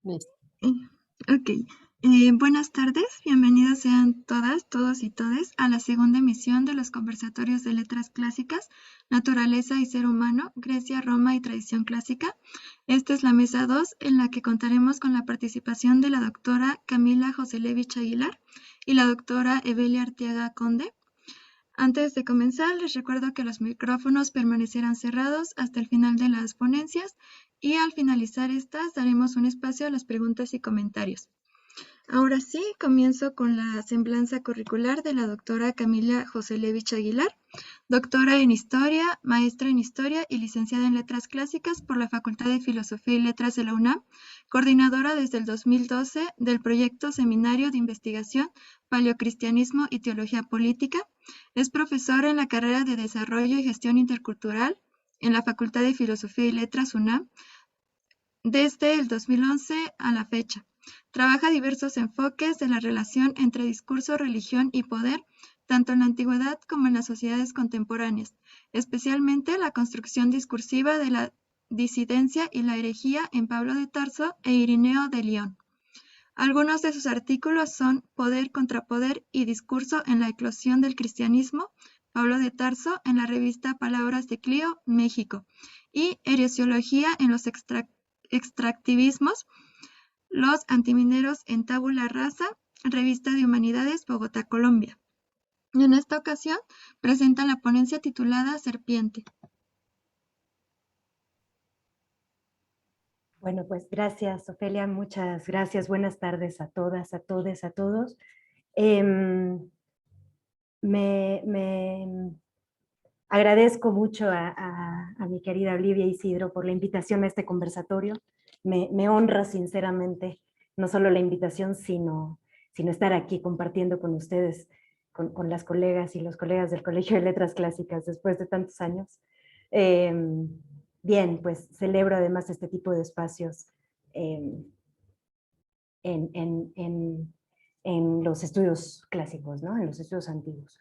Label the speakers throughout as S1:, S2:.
S1: Listo.
S2: Ok. Buenas tardes, bienvenidos sean todas, todos y todes a la segunda emisión de los conversatorios de letras clásicas, naturaleza y ser humano, Grecia, Roma y tradición clásica. Esta es la mesa 2 en la que contaremos con la participación de la doctora Camila Joselevich Aguilar y la doctora Evelia Arteaga Conde. Antes de comenzar, les recuerdo que los micrófonos permanecerán cerrados hasta el final de las ponencias y al finalizar estas daremos un espacio a las preguntas y comentarios. Ahora sí, comienzo con la semblanza curricular de la doctora Camila Joselevich Aguilar, doctora en Historia, maestra en Historia y licenciada en Letras Clásicas por la Facultad de Filosofía y Letras de la UNAM, coordinadora desde el 2012 del proyecto Seminario de Investigación Paleocristianismo y Teología Política. Es profesora en la carrera de Desarrollo y Gestión Intercultural en la Facultad de Filosofía y Letras UNAM desde el 2011 a la fecha. Trabaja diversos enfoques de la relación entre discurso, religión y poder, tanto en la antigüedad como en las sociedades contemporáneas, especialmente la construcción discursiva de la disidencia y la herejía en Pablo de Tarso e Irineo de León. Algunos de sus artículos son Poder contra Poder y Discurso en la eclosión del cristianismo, Pablo de Tarso, en la revista Palabras de Clio, México, y Heresiología en los extractivismos, los antimineros en tabula rasa, Revista de Humanidades, Bogotá, Colombia. Y en esta ocasión presenta la ponencia titulada Serpiente.
S3: Bueno, pues gracias, Ofelia, muchas gracias. Buenas tardes a todas, a todes, a todos. Me agradezco mucho a mi querida Olivia Isidro por la invitación a este conversatorio. Me honra sinceramente no solo la invitación, sino estar aquí compartiendo con ustedes, con las colegas y los colegas del Colegio de Letras Clásicas después de tantos años. Bien, pues celebro además este tipo de espacios en los estudios clásicos, ¿no? En los estudios antiguos.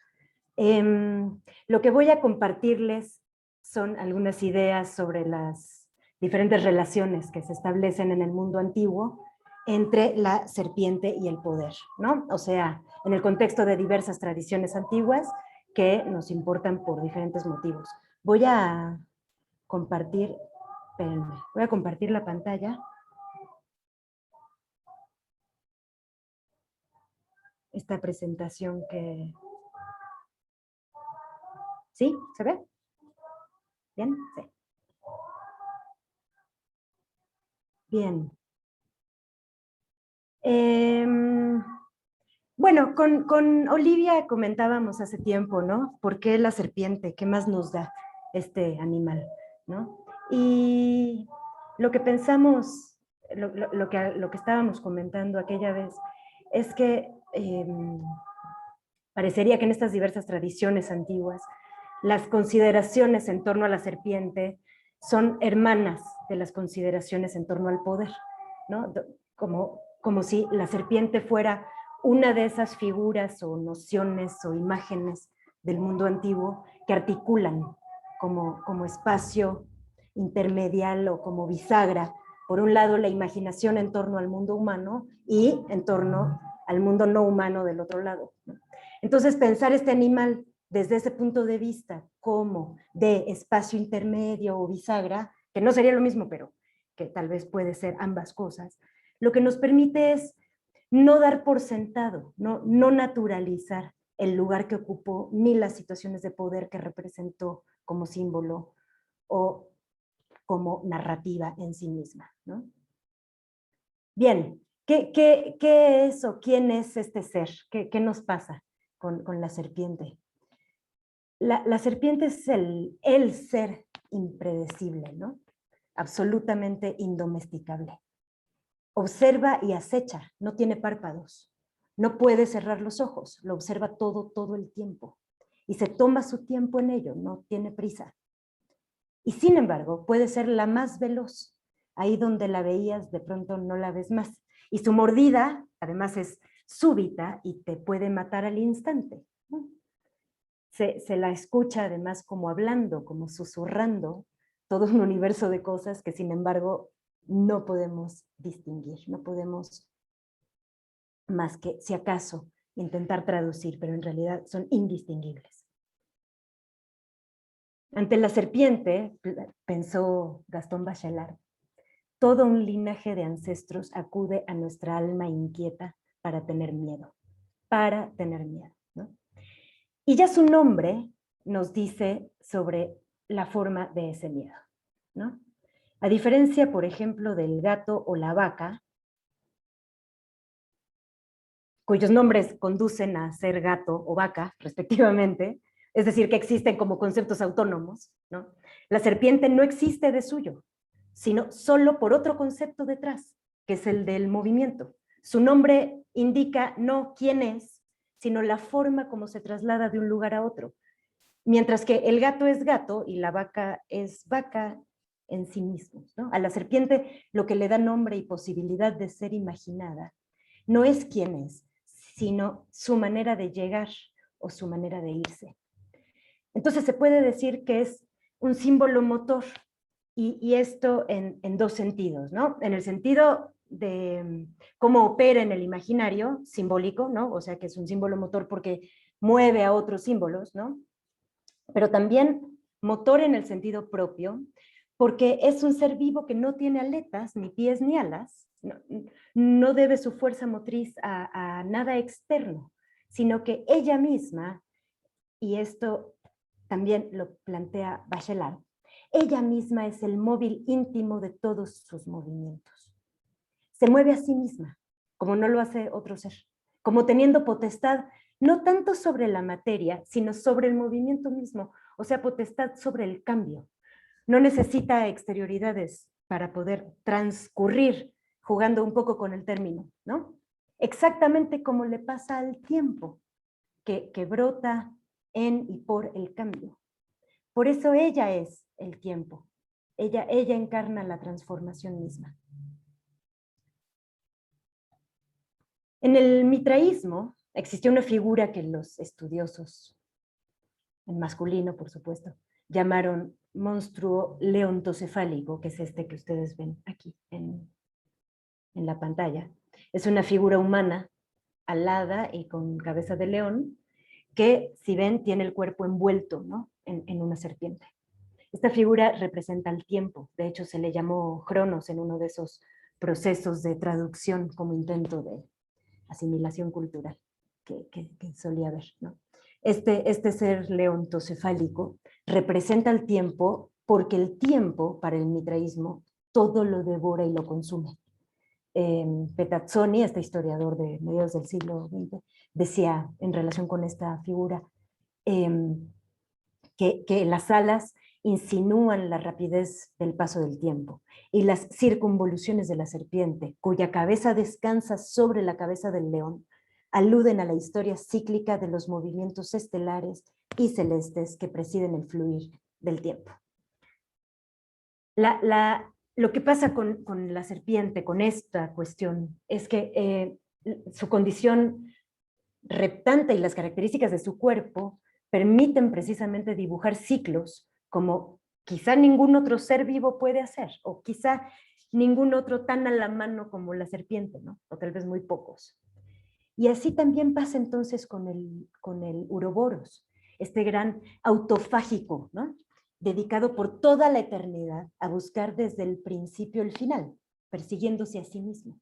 S3: Lo que voy a compartirles son algunas ideas sobre las diferentes relaciones que se establecen en el mundo antiguo entre la serpiente y el poder, ¿no? O sea, en el contexto de diversas tradiciones antiguas que nos importan por diferentes motivos. Voy a compartir, espérenme, voy a compartir la pantalla. Esta presentación que... ¿Sí? ¿Se ve? ¿Bien? Sí. Bien. Bueno, con Olivia comentábamos hace tiempo, ¿no? ¿Por qué la serpiente? ¿Qué más nos da este animal? ¿No? Y lo que pensamos, lo que estábamos comentando aquella vez, es que parecería que en estas diversas tradiciones antiguas, las consideraciones en torno a la serpiente son hermanas de las consideraciones en torno al poder, ¿no? Como si la serpiente fuera una de esas figuras o nociones o imágenes del mundo antiguo que articulan como espacio intermedial o como bisagra, por un lado la imaginación en torno al mundo humano y en torno al mundo no humano del otro lado, ¿no? Entonces pensar este animal desde ese punto de vista como de espacio intermedio o bisagra, que no sería lo mismo, pero que tal vez puede ser ambas cosas, lo que nos permite es no dar por sentado, no naturalizar el lugar que ocupó ni las situaciones de poder que representó como símbolo o como narrativa en sí misma, ¿no? Bien, ¿qué es o quién es este ser? ¿Qué nos pasa con la serpiente? La serpiente es el ser impredecible, ¿no? Absolutamente indomesticable. Observa y acecha, no tiene párpados, no puede cerrar los ojos, lo observa todo el tiempo y se toma su tiempo en ello, no tiene prisa. Y sin embargo, puede ser la más veloz, ahí donde la veías, de pronto no la ves más. Y su mordida, además, es súbita y te puede matar al instante, ¿no? Se la escucha además como hablando, como susurrando, todo un universo de cosas que sin embargo no podemos distinguir, no podemos más que, si acaso, intentar traducir, pero en realidad son indistinguibles. Ante la serpiente, pensó Gastón Bachelard, todo un linaje de ancestros acude a nuestra alma inquieta para tener miedo, ¿no? Y ya su nombre nos dice sobre la forma de ese miedo, ¿no? A diferencia, por ejemplo, del gato o la vaca, cuyos nombres conducen a ser gato o vaca, respectivamente, es decir, que existen como conceptos autónomos, ¿no? La serpiente no existe de suyo, sino solo por otro concepto detrás, que es el del movimiento. Su nombre indica no quién es, sino la forma como se traslada de un lugar a otro. Mientras que el gato es gato y la vaca es vaca en sí mismos, ¿no? A la serpiente lo que le da nombre y posibilidad de ser imaginada no es quién es, sino su manera de llegar o su manera de irse. Entonces se puede decir que es un símbolo motor, y esto en dos sentidos, ¿no? En el sentido de cómo opera en el imaginario simbólico, ¿no? O sea que es un símbolo motor porque mueve a otros símbolos, ¿no? Pero también motor en el sentido propio, porque es un ser vivo que no tiene aletas, ni pies, ni alas, no debe su fuerza motriz a nada externo, sino que ella misma, y esto también lo plantea Bachelard, ella misma es el móvil íntimo de todos sus movimientos. Se mueve a sí misma, como no lo hace otro ser, como teniendo potestad no tanto sobre la materia, sino sobre el movimiento mismo, o sea, potestad sobre el cambio. No necesita exterioridades para poder transcurrir, jugando un poco con el término, ¿no? Exactamente como le pasa al tiempo, que brota en y por el cambio. Por eso ella es el tiempo. Ella encarna la transformación misma. En el mitraísmo existió una figura que los estudiosos, en masculino por supuesto, llamaron monstruo leontocefálico, que es este que ustedes ven aquí en la pantalla. Es una figura humana, alada y con cabeza de león, que, si ven, tiene el cuerpo envuelto, ¿no? en una serpiente. Esta figura representa el tiempo, de hecho se le llamó Cronos en uno de esos procesos de traducción como intento de asimilación cultural que solía haber, ¿no? Este ser leontocefálico representa el tiempo porque el tiempo, para el mitraísmo, todo lo devora y lo consume. Petazzoni, este historiador de mediados del siglo XX, decía en relación con esta figura que las alas insinúan la rapidez del paso del tiempo y las circunvoluciones de la serpiente, cuya cabeza descansa sobre la cabeza del león, aluden a la historia cíclica de los movimientos estelares y celestes que presiden el fluir del tiempo. Lo que pasa con la serpiente, con esta cuestión, es que su condición reptante y las características de su cuerpo permiten precisamente dibujar ciclos como quizá ningún otro ser vivo puede hacer, o quizá ningún otro tan a la mano como la serpiente, ¿no? O tal vez muy pocos. Y así también pasa entonces con el Uroboros, este gran autofágico, ¿no? Dedicado por toda la eternidad a buscar desde el principio el final, persiguiéndose a sí mismo.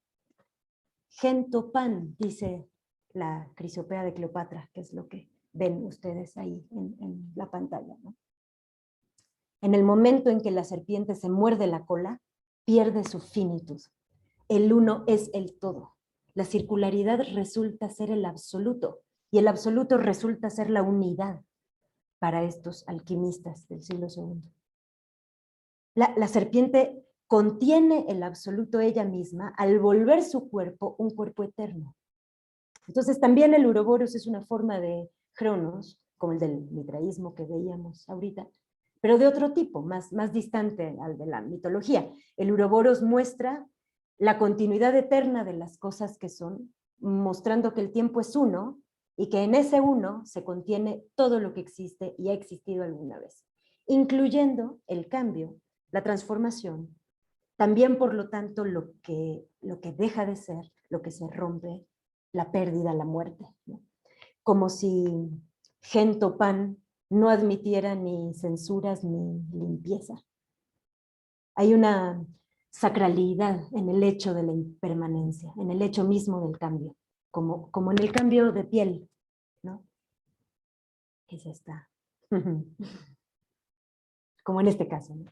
S3: Gento pan, dice la Crisopea de Cleopatra, que es lo que ven ustedes ahí en la pantalla, ¿no? En el momento en que la serpiente se muerde la cola, pierde su finitud. El uno es el todo. La circularidad resulta ser el absoluto y el absoluto resulta ser la unidad para estos alquimistas del siglo II. La serpiente contiene el absoluto ella misma al volver su cuerpo un cuerpo eterno. Entonces también el Uroboros es una forma de Cronos, como el del mitraísmo que veíamos ahorita, pero de otro tipo, más distante al de la mitología. El Uroboros muestra la continuidad eterna de las cosas que son, mostrando que el tiempo es uno y que en ese uno se contiene todo lo que existe y ha existido alguna vez, incluyendo el cambio, la transformación También, por lo tanto, lo que deja de ser, lo que se rompe, la pérdida, la muerte, ¿no? Como si Gento Pan no admitiera ni censuras ni limpieza. Hay una sacralidad en el hecho de la impermanencia, en el hecho mismo del cambio, como en el cambio de piel, ¿no? Es esta. Como en este caso, ¿no?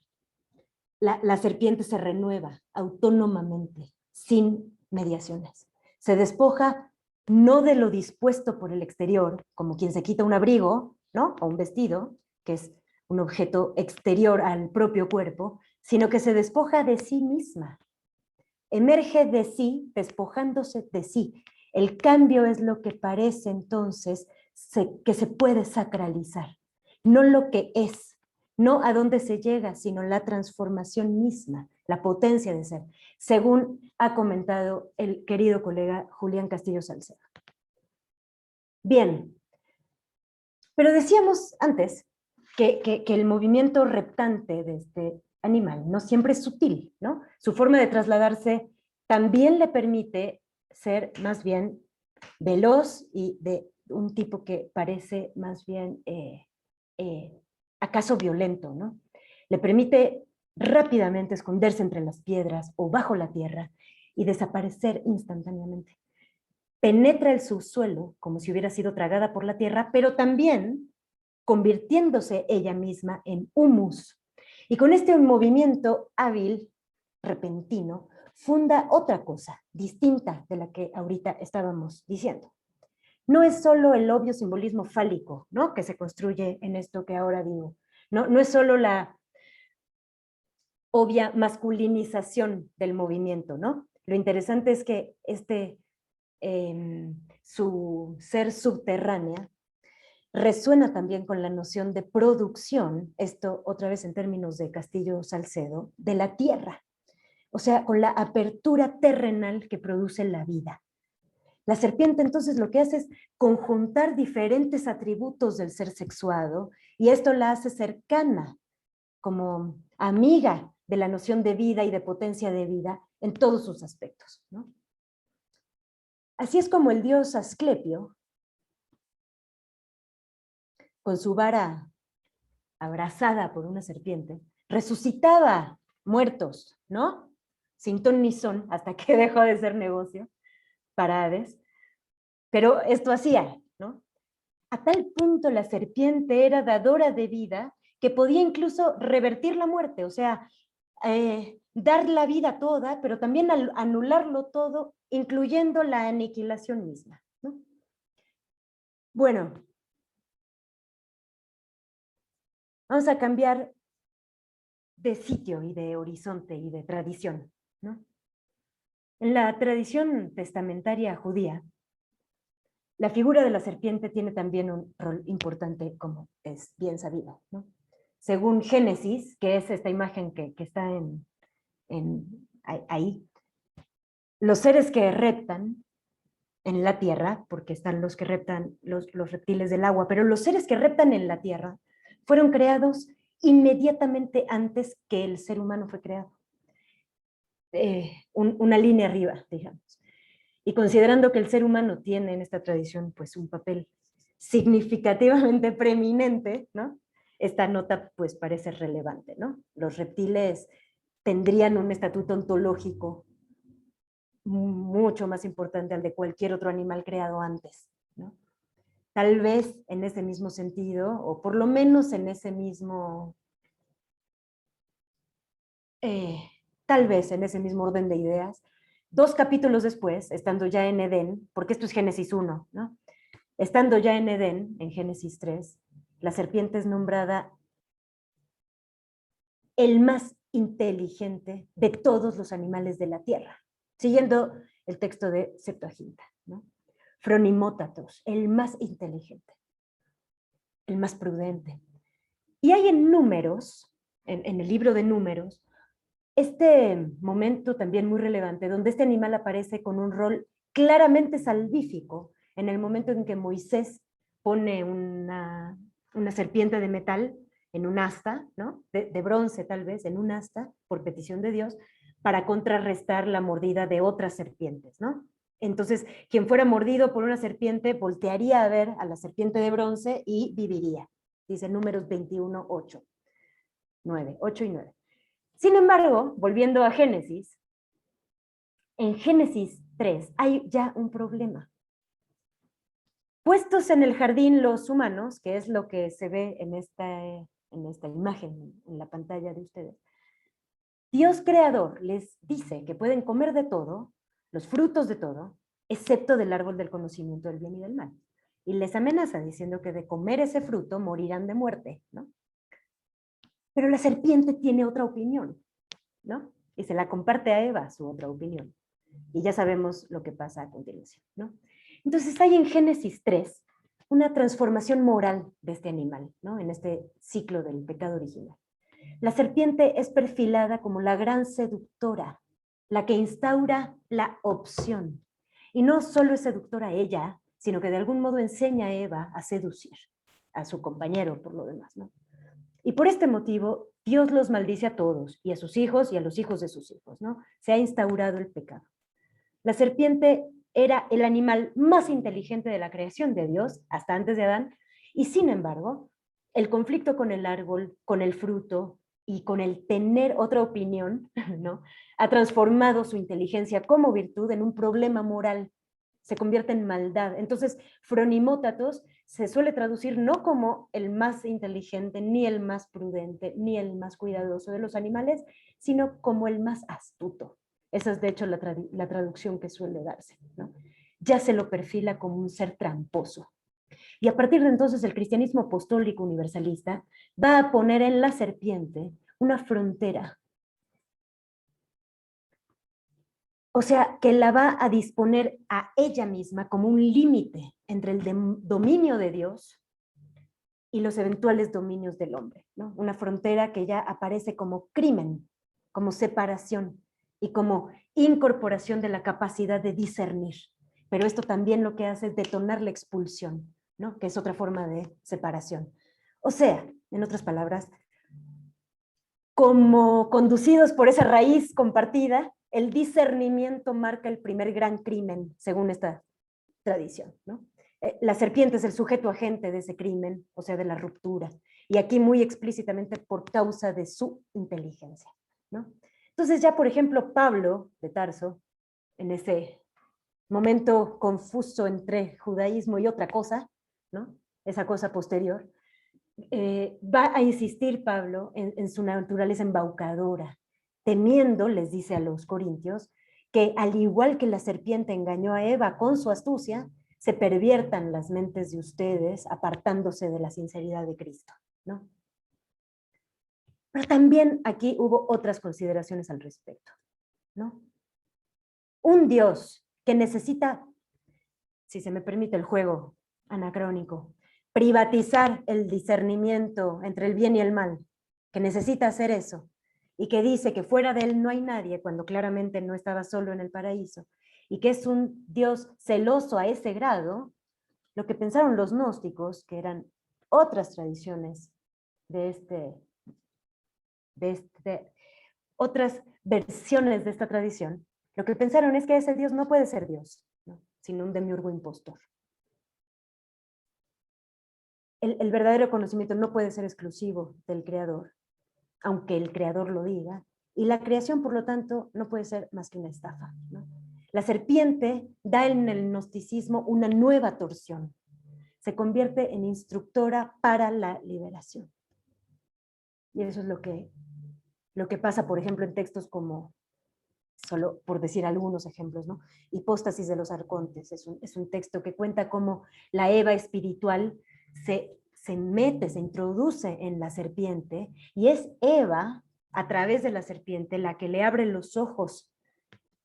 S3: La serpiente se renueva autónomamente, sin mediaciones. Se despoja no de lo dispuesto por el exterior, como quien se quita un abrigo, ¿no? O un vestido, que es un objeto exterior al propio cuerpo, sino que se despoja de sí misma. Emerge de sí, despojándose de sí. El cambio es lo que parece entonces que se puede sacralizar, no lo que es, no a dónde se llega, sino la transformación misma, la potencia de ser, según ha comentado el querido colega Julián Castillo Salcedo. Bien, pero decíamos antes que el movimiento reptante de este animal no siempre es sutil, ¿no? Su forma de trasladarse también le permite ser más bien veloz y de un tipo que parece más bien acaso violento, ¿no? Le permite rápidamente esconderse entre las piedras o bajo la tierra y desaparecer instantáneamente. Penetra el subsuelo como si hubiera sido tragada por la tierra, pero también convirtiéndose ella misma en humus. Y con este movimiento hábil, repentino, funda otra cosa, distinta de la que ahorita estábamos diciendo. No es solo el obvio simbolismo fálico, ¿no?, que se construye en esto que ahora digo. No es solo la obvia masculinización del movimiento, ¿no? Lo interesante es que su ser subterránea resuena también con la noción de producción, esto otra vez en términos de Castillo Salcedo, de la tierra, o sea, con la apertura terrenal que produce la vida. La serpiente entonces lo que hace es conjuntar diferentes atributos del ser sexuado y esto la hace cercana, como amiga de la noción de vida y de potencia de vida en todos sus aspectos, ¿no? Así es como el dios Asclepio, con su vara abrazada por una serpiente, resucitaba muertos, ¿no? Sin ton ni son, hasta que dejó de ser negocio para Hades. Pero esto hacía, ¿no? A tal punto la serpiente era dadora de vida que podía incluso revertir la muerte, o sea, dar la vida toda, pero también anularlo todo, incluyendo la aniquilación misma, ¿no? Bueno, vamos a cambiar de sitio y de horizonte y de tradición, ¿no? En la tradición testamentaria judía, la figura de la serpiente tiene también un rol importante, como es bien sabido, ¿no? Según Génesis, que es esta imagen que está ahí, los seres que reptan en la tierra, porque están los que reptan, los reptiles del agua, pero los seres que reptan en la tierra fueron creados inmediatamente antes que el ser humano fue creado. Una línea arriba, digamos. Y considerando que el ser humano tiene en esta tradición pues un papel significativamente preeminente, ¿no?, esta nota pues parece relevante, ¿no? Los reptiles tendrían un estatuto ontológico mucho más importante al de cualquier otro animal creado antes, ¿no? Tal vez en ese mismo sentido, o por lo menos en ese mismo, tal vez en ese mismo orden de ideas, 2 capítulos después, estando ya en Edén, porque esto es Génesis 1, ¿no? Estando ya en Edén, en Génesis 3, la serpiente es nombrada el más inteligente de todos los animales de la tierra, siguiendo el texto de Septuaginta, ¿no? Phronimótatos, el más inteligente, el más prudente. Y hay en Números, en el libro de Números, este momento también muy relevante, donde este animal aparece con un rol claramente salvífico, en el momento en que Moisés pone una serpiente de metal en un asta, ¿no?, de bronce tal vez, en un asta, por petición de Dios, para contrarrestar la mordida de otras serpientes, ¿no? Entonces, quien fuera mordido por una serpiente voltearía a ver a la serpiente de bronce y viviría. Dice Números 21, 8. 9, 8 y 9. Sin embargo, volviendo a Génesis, en Génesis 3 hay ya un problema. Puestos en el jardín los humanos, que es lo que se ve en esta imagen, en la pantalla de ustedes, Dios creador les dice que pueden comer de todo, los frutos de todo, excepto del árbol del conocimiento del bien y del mal. Y les amenaza diciendo que de comer ese fruto morirán de muerte, ¿no? Pero la serpiente tiene otra opinión, ¿no? Y se la comparte a Eva, su otra opinión. Y ya sabemos lo que pasa a continuación, ¿no? Entonces hay en Génesis 3 una transformación moral de este animal, ¿no? En este ciclo del pecado original. La serpiente es perfilada como la gran seductora, la que instaura la opción. Y no solo es seductora ella, sino que de algún modo enseña a Eva a seducir a su compañero por lo demás, ¿no? Y por este motivo, Dios los maldice a todos, y a sus hijos y a los hijos de sus hijos, ¿no? Se ha instaurado el pecado. La serpiente era el animal más inteligente de la creación de Dios, hasta antes de Adán, y sin embargo, el conflicto con el árbol, con el fruto y con el tener otra opinión, ¿no? Ha transformado su inteligencia como virtud en un problema moral, se convierte en maldad. Entonces, Phronimótatos se suele traducir no como el más inteligente, ni el más prudente, ni el más cuidadoso de los animales, sino como el más astuto. Esa es de hecho la traducción que suele darse, ¿no? Ya se lo perfila como un ser tramposo. Y a partir de entonces el cristianismo apostólico universalista va a poner en la serpiente una frontera. O sea, que la va a disponer a ella misma como un límite entre el dominio de Dios y los eventuales dominios del hombre, ¿no? Una frontera que ya aparece como crimen, como separación y como incorporación de la capacidad de discernir. Pero esto también lo que hace es detonar la expulsión, ¿no? Que es otra forma de separación. O sea, en otras palabras, como conducidos por esa raíz compartida, el discernimiento marca el primer gran crimen, según esta tradición, ¿no? La serpiente es el sujeto agente de ese crimen, o sea, de la ruptura, y aquí muy explícitamente por causa de su inteligencia, ¿no? Entonces ya, por ejemplo, Pablo de Tarso, en ese momento confuso entre judaísmo y otra cosa, ¿no? Esa cosa posterior, va a insistir Pablo en su naturaleza embaucadora, temiendo, les dice a los corintios, que al igual que la serpiente engañó a Eva con su astucia, se perviertan las mentes de ustedes apartándose de la sinceridad de Cristo, ¿no? Pero también aquí hubo otras consideraciones al respecto, ¿no? Un Dios que necesita, si se me permite el juego anacrónico, privatizar el discernimiento entre el bien y el mal, que necesita hacer eso, y que dice que fuera de él no hay nadie, cuando claramente no estaba solo en el paraíso, y que es un Dios celoso a ese grado, lo que pensaron los gnósticos, que eran otras tradiciones de otras versiones de esta tradición, lo que pensaron es que ese Dios no puede ser Dios, ¿no? Sino un demiurgo impostor. El verdadero conocimiento no puede ser exclusivo del creador, aunque el creador lo diga, y la creación, por lo tanto, no puede ser más que una estafa, ¿no? La serpiente da en el gnosticismo una nueva torsión, se convierte en instructora para la liberación. Y eso es lo que pasa, por ejemplo, en textos como, solo por decir algunos ejemplos, ¿no? Hipóstasis de los arcontes, es un texto que cuenta cómo la Eva espiritual se mete, se introduce en la serpiente, y es Eva, a través de la serpiente, la que le abre los ojos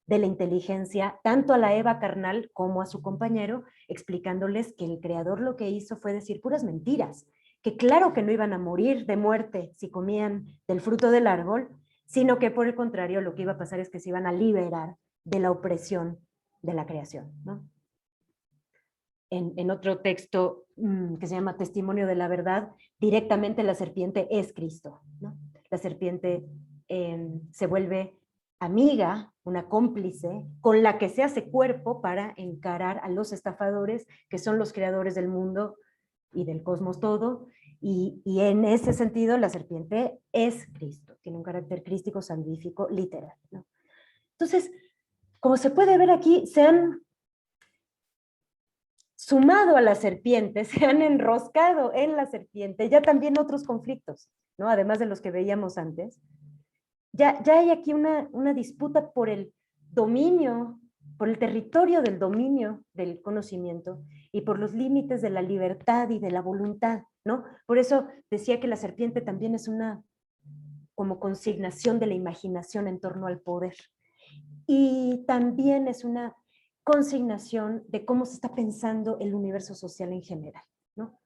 S3: de la inteligencia, tanto a la Eva carnal como a su compañero, explicándoles que el creador lo que hizo fue decir puras mentiras, que claro que no iban a morir de muerte si comían del fruto del árbol, sino que por el contrario lo que iba a pasar es que se iban a liberar de la opresión de la creación, ¿no? En otro texto que se llama Testimonio de la Verdad, directamente la serpiente es Cristo, ¿no? La serpiente se vuelve amiga, una cómplice, con la que se hace cuerpo para encarar a los estafadores, que son los creadores del mundo y del cosmos todo, y en ese sentido la serpiente es Cristo, tiene un carácter crístico, salvífico, literal, ¿no? Entonces, como se puede ver aquí, se han sumado a la serpiente, se han enroscado en la serpiente, ya también otros conflictos, ¿no? Además de los que veíamos antes. Ya hay aquí una disputa por el dominio, por el territorio del dominio del conocimiento y por los límites de la libertad y de la voluntad, ¿no? Por eso decía que la serpiente también es una como consignación de la imaginación en torno al poder. Y también es una consignación de cómo se está pensando el universo social en general, ¿no?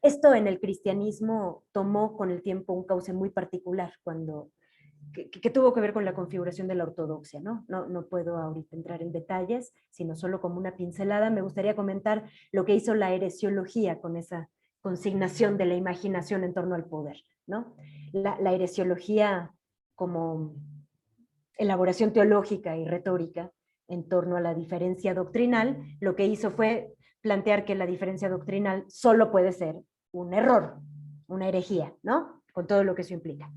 S3: Esto en el cristianismo tomó con el tiempo un cauce muy particular que tuvo que ver con la configuración de la ortodoxia, ¿no? No puedo ahorita entrar en detalles, sino solo como una pincelada. Me gustaría comentar lo que hizo la heresiología con esa consignación de la imaginación en torno al poder, ¿no? La heresiología como elaboración teológica y retórica en torno a la diferencia doctrinal, lo que hizo fue plantear que la diferencia doctrinal solo puede ser un error, una herejía, ¿no? Con todo lo que eso implica.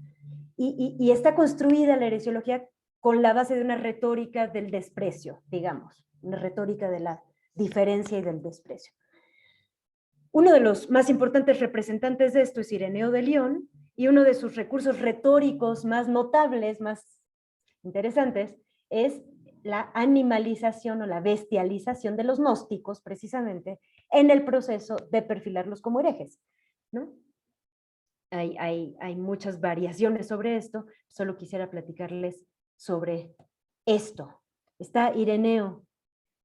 S3: Y está construida la heresiología con la base de una retórica del desprecio, digamos, una retórica de la diferencia y del desprecio. Uno de los más importantes representantes de esto es Ireneo de León, y uno de sus recursos retóricos más notables, más interesantes, es la animalización o la bestialización de los gnósticos, precisamente, en el proceso de perfilarlos como herejes, ¿no? Hay muchas variaciones sobre esto, solo quisiera platicarles sobre esto. Está Ireneo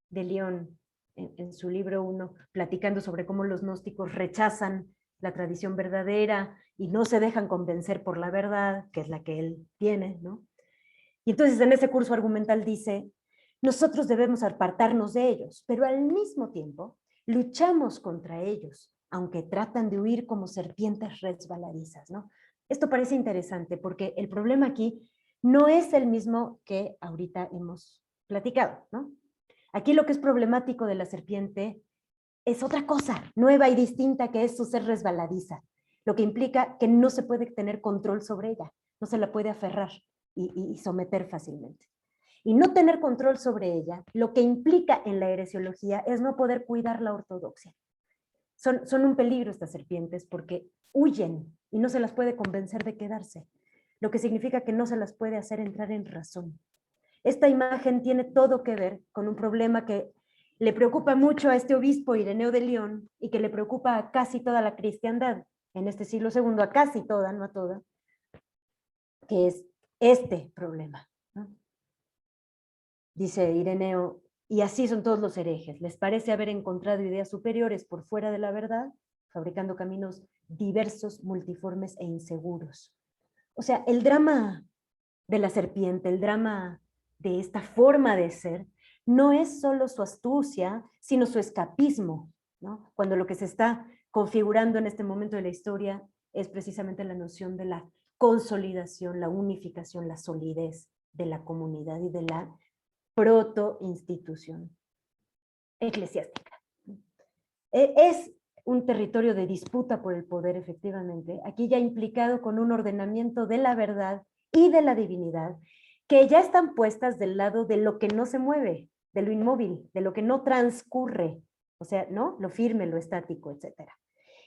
S3: de León en su libro 1, platicando sobre cómo los gnósticos rechazan la tradición verdadera y no se dejan convencer por la verdad, que es la que él tiene, ¿no? Y entonces en ese curso argumental dice, nosotros debemos apartarnos de ellos, pero al mismo tiempo luchamos contra ellos, aunque tratan de huir como serpientes resbaladizas, ¿no? Esto parece interesante porque el problema aquí no es el mismo que ahorita hemos platicado, ¿no? Aquí lo que es problemático de la serpiente es otra cosa, nueva y distinta, que es su ser resbaladiza, lo que implica que no se puede tener control sobre ella, no se la puede aferrar y someter fácilmente. Y no tener control sobre ella, lo que implica en la heresiología es no poder cuidar la ortodoxia. Son un peligro estas serpientes porque huyen y no se las puede convencer de quedarse, lo que significa que no se las puede hacer entrar en razón. Esta imagen tiene todo que ver con un problema que le preocupa mucho a este obispo Ireneo de León y que le preocupa a casi toda la cristiandad en este siglo segundo, a casi toda, no a toda, que es este problema, ¿no? Dice Ireneo, y así son todos los herejes. Les parece haber encontrado ideas superiores por fuera de la verdad, fabricando caminos diversos, multiformes e inseguros. O sea, el drama de la serpiente, el drama de esta forma de ser, no es solo su astucia, sino su escapismo, ¿no? Cuando lo que se está configurando en este momento de la historia es precisamente la noción de la consolidación, la unificación, la solidez de la comunidad y de la proto-institución eclesiástica. Es un territorio de disputa por el poder, efectivamente, aquí ya implicado con un ordenamiento de la verdad y de la divinidad, que ya están puestas del lado de lo que no se mueve, de lo inmóvil, de lo que no transcurre, o sea, ¿no? Lo firme, lo estático, etc.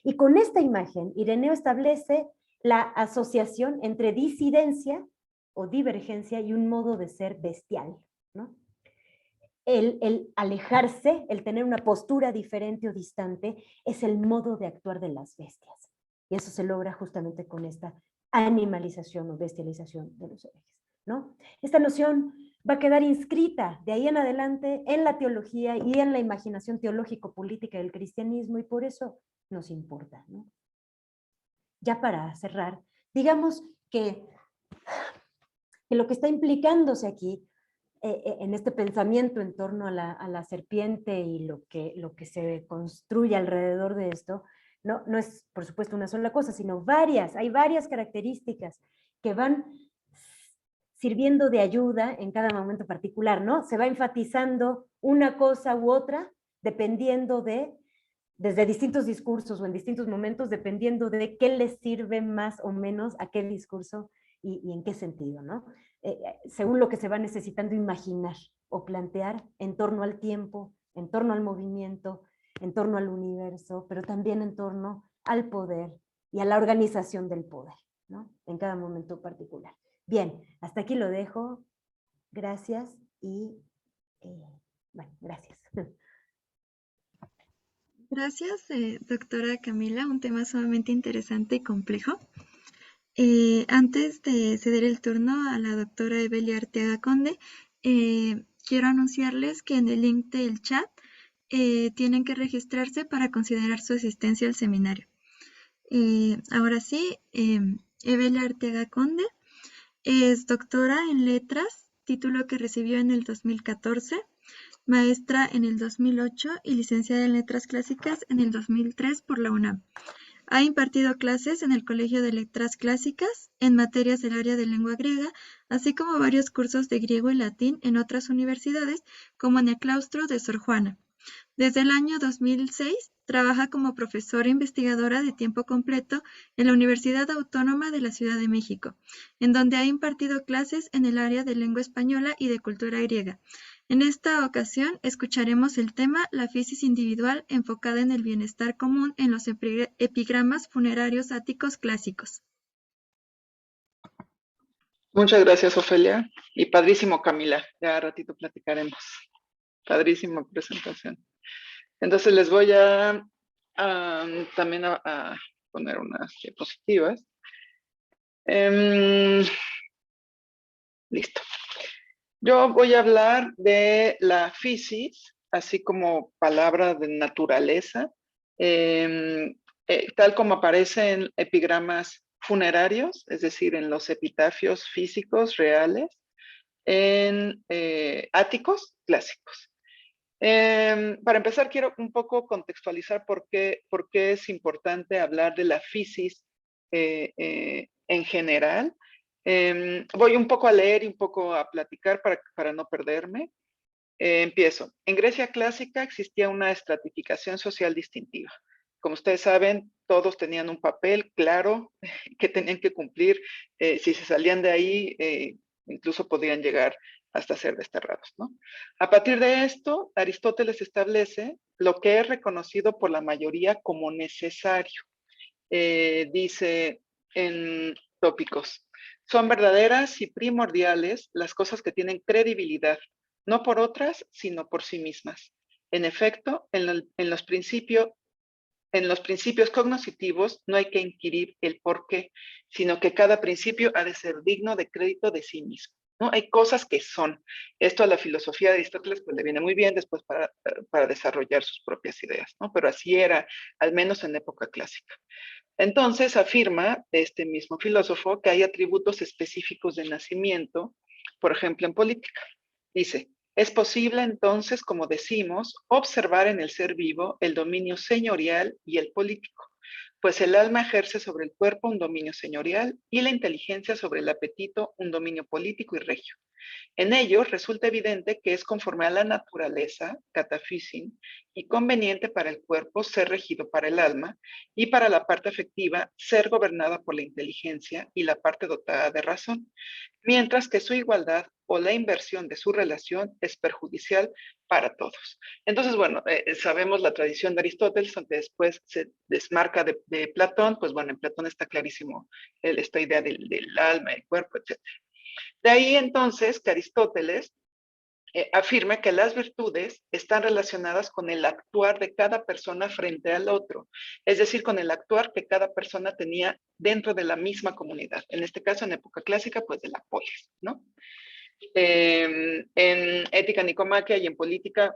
S3: Y con esta imagen, Ireneo establece la asociación entre disidencia o divergencia y un modo de ser bestial, ¿no? El alejarse, el tener una postura diferente o distante, es el modo de actuar de las bestias. Y eso se logra justamente con esta animalización o bestialización de los herejes, ¿no? Esta noción va a quedar inscrita de ahí en adelante en la teología y en la imaginación teológico-política del cristianismo, y por eso nos importa, ¿no? Ya para cerrar, digamos que lo que está implicándose aquí en este pensamiento en torno a la serpiente y lo que se construye alrededor de esto, no es por supuesto una sola cosa, sino varias, hay varias características que van sirviendo de ayuda en cada momento particular, ¿no? Se va enfatizando una cosa u otra dependiendo desde distintos discursos o en distintos momentos, dependiendo de qué les sirve más o menos a qué discurso y en qué sentido, ¿no? Según lo que se va necesitando imaginar o plantear en torno al tiempo, en torno al movimiento, en torno al universo, pero también en torno al poder y a la organización del poder, ¿no? En cada momento particular. Bien, hasta aquí lo dejo. Gracias y bueno, gracias.
S2: Gracias, doctora Camila, un tema sumamente interesante y complejo. Antes de ceder el turno a la doctora Evelia Arteaga Conde, quiero anunciarles que en el link del chat tienen que registrarse para considerar su asistencia al seminario. Ahora sí, Evelia Arteaga Conde es doctora en letras, título que recibió en el 2014, maestra en el 2008 y licenciada en letras clásicas en el 2003 por la UNAM. Ha impartido clases en el Colegio de Letras Clásicas en materias del área de lengua griega, así como varios cursos de griego y latín en otras universidades, como en el claustro de Sor Juana. Desde el año 2006 trabaja como profesora investigadora de tiempo completo en la Universidad Autónoma de la Ciudad de México, en donde ha impartido clases en el área de lengua española y de cultura griega. En esta ocasión escucharemos el tema La fisis individual enfocada en el bienestar común en los epigramas funerarios áticos clásicos.
S1: Muchas gracias, Ofelia. Y padrísimo, Camila. Ya a ratito platicaremos. Padrísima presentación. Entonces les voy a también a poner unas diapositivas. Listo. Yo voy a hablar de la fisis, así como palabra de naturaleza, tal como aparece en epigramas funerarios, es decir, en los epitafios físicos reales, en áticos clásicos. Para empezar, quiero un poco contextualizar por qué es importante hablar de la fisis en general. Voy un poco a leer y un poco a platicar para no perderme. Empiezo. En Grecia clásica existía una estratificación social distintiva. Como ustedes saben, todos tenían un papel claro que tenían que cumplir. Si se salían de ahí, incluso podían llegar hasta ser desterrados, ¿no? A partir de esto, Aristóteles establece lo que es reconocido por la mayoría como necesario. Dice en Tópicos, son verdaderas y primordiales las cosas que tienen credibilidad, no por otras, sino por sí mismas. En efecto, en los principios cognoscitivos no hay que inquirir el por qué, sino que cada principio ha de ser digno de crédito de sí mismo, ¿no? Hay cosas que son. Esto a la filosofía de Aristóteles pues, le viene muy bien después para desarrollar sus propias ideas, ¿no? Pero así era, al menos en época clásica. Entonces afirma este mismo filósofo que hay atributos específicos de nacimiento, por ejemplo en política. Dice, es posible entonces, como decimos, observar en el ser vivo el dominio señorial y el político, pues el alma ejerce sobre el cuerpo un dominio señorial y la inteligencia sobre el apetito un dominio político y regio. En ello resulta evidente que es conforme a la naturaleza, catafysin, y conveniente para el cuerpo ser regido para el alma y para la parte afectiva ser gobernada por la inteligencia y la parte dotada de razón, mientras que su igualdad o la inversión de su relación es perjudicial para todos. Entonces, bueno, sabemos la tradición de Aristóteles, aunque después se desmarca de Platón, pues bueno, en Platón está clarísimo esta idea del alma, el cuerpo, etc. De ahí entonces que Aristóteles afirma que las virtudes están relacionadas con el actuar de cada persona frente al otro, es decir, con el actuar que cada persona tenía dentro de la misma comunidad. En este caso, en época clásica, pues de la polis, ¿no? En Ética Nicomaquia y en Política,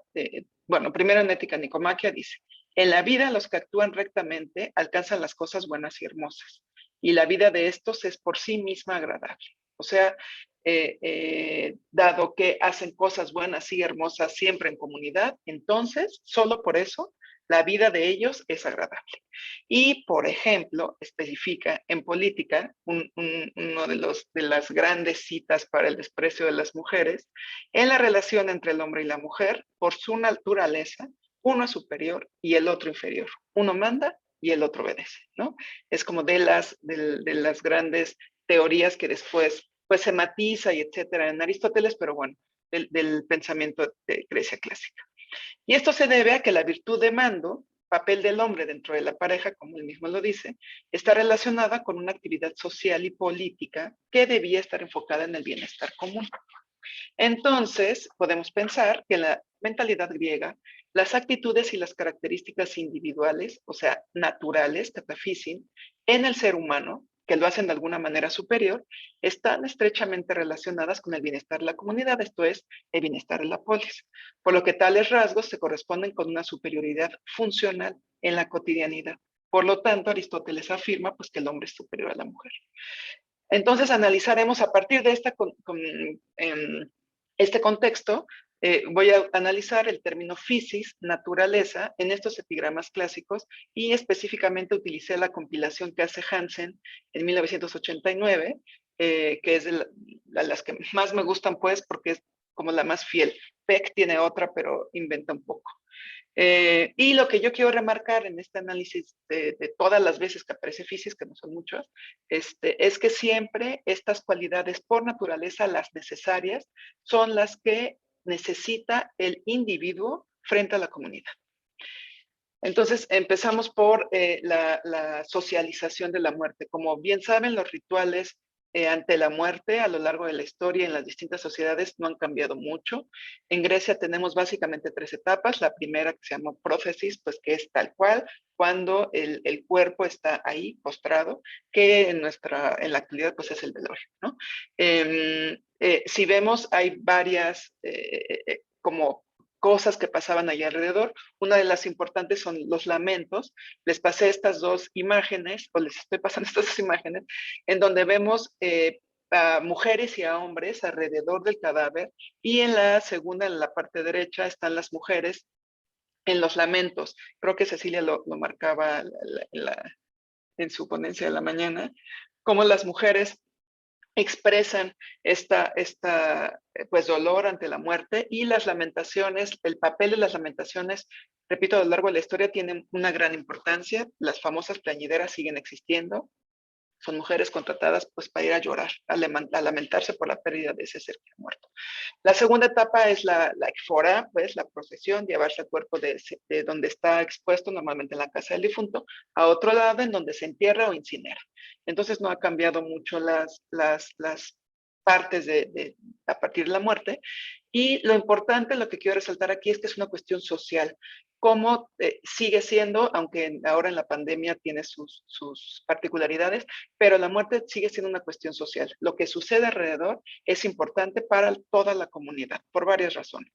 S1: bueno, primero en Ética Nicomaquia dice, en la vida los que actúan rectamente alcanzan las cosas buenas y hermosas, y la vida de estos es por sí misma agradable. O sea, dado que hacen cosas buenas y hermosas siempre en comunidad, entonces, solo por eso, la vida de ellos es agradable. Y, por ejemplo, especifica en política, uno de las grandes citas para el desprecio de las mujeres, en la relación entre el hombre y la mujer, por su naturaleza, uno es superior y el otro inferior. Uno manda y el otro obedece, ¿no? Es como de las grandes teorías que después pues se matiza y etcétera en Aristóteles, pero bueno, del pensamiento de Grecia clásica. Y esto se debe a que la virtud de mando, papel del hombre dentro de la pareja, como él mismo lo dice, está relacionada con una actividad social y política que debía estar enfocada en el bienestar común. Entonces, podemos pensar que en la mentalidad griega, las actitudes y las características individuales, o sea, naturales, catafísin, en el ser humano, que lo hacen de alguna manera superior, están estrechamente relacionadas con el bienestar de la comunidad, esto es, el bienestar de la polis, por lo que tales rasgos se corresponden con una superioridad funcional en la cotidianidad. Por lo tanto, Aristóteles afirma pues, que el hombre es superior a la mujer. Entonces, analizaremos a partir de este contexto, voy a analizar el término physis, naturaleza, en estos epigramas clásicos y específicamente utilicé la compilación que hace Hansen en 1989, que es de las que más me gustan pues porque es como la más fiel. Peck tiene otra, pero inventa un poco. Y lo que yo quiero remarcar en este análisis de todas las veces que aparece physis, que no son muchas, es que siempre estas cualidades por naturaleza, las necesarias, son las que necesita el individuo frente a la comunidad. Entonces, empezamos por la socialización de la muerte. Como bien saben, los rituales ante la muerte a lo largo de la historia en las distintas sociedades no han cambiado mucho. En Grecia tenemos básicamente 3 etapas. La primera que se llama prócesis, pues que es tal cual, cuando el cuerpo está ahí postrado, que en la actualidad pues es el velorio, ¿no? Si vemos, hay varias como cosas que pasaban ahí alrededor. Una de las importantes son los lamentos. Les pasé estas 2 imágenes, o les estoy pasando estas 2 imágenes, en donde vemos a mujeres y a hombres alrededor del cadáver, y en la segunda, en la parte derecha, están las mujeres en los lamentos. Creo que Cecilia lo marcaba en su ponencia de la mañana, como las mujeres expresan pues dolor ante la muerte, y las lamentaciones, el papel de las lamentaciones, repito, a lo largo de la historia tienen una gran importancia. Las famosas plañideras siguen existiendo. Son mujeres contratadas pues para ir a llorar, a lamentarse por la pérdida de ese ser que ha muerto. La segunda etapa es la ekphora, pues la procesión, llevarse el cuerpo de donde está expuesto, normalmente en la casa del difunto, a otro lado en donde se entierra o incinera. Entonces no ha cambiado mucho las partes a partir de la muerte. Y lo importante, lo que quiero resaltar aquí es que es una cuestión social. Cómo sigue siendo, aunque ahora en la pandemia tiene sus particularidades, pero la muerte sigue siendo una cuestión social. Lo que sucede alrededor es importante para toda la comunidad, por varias razones.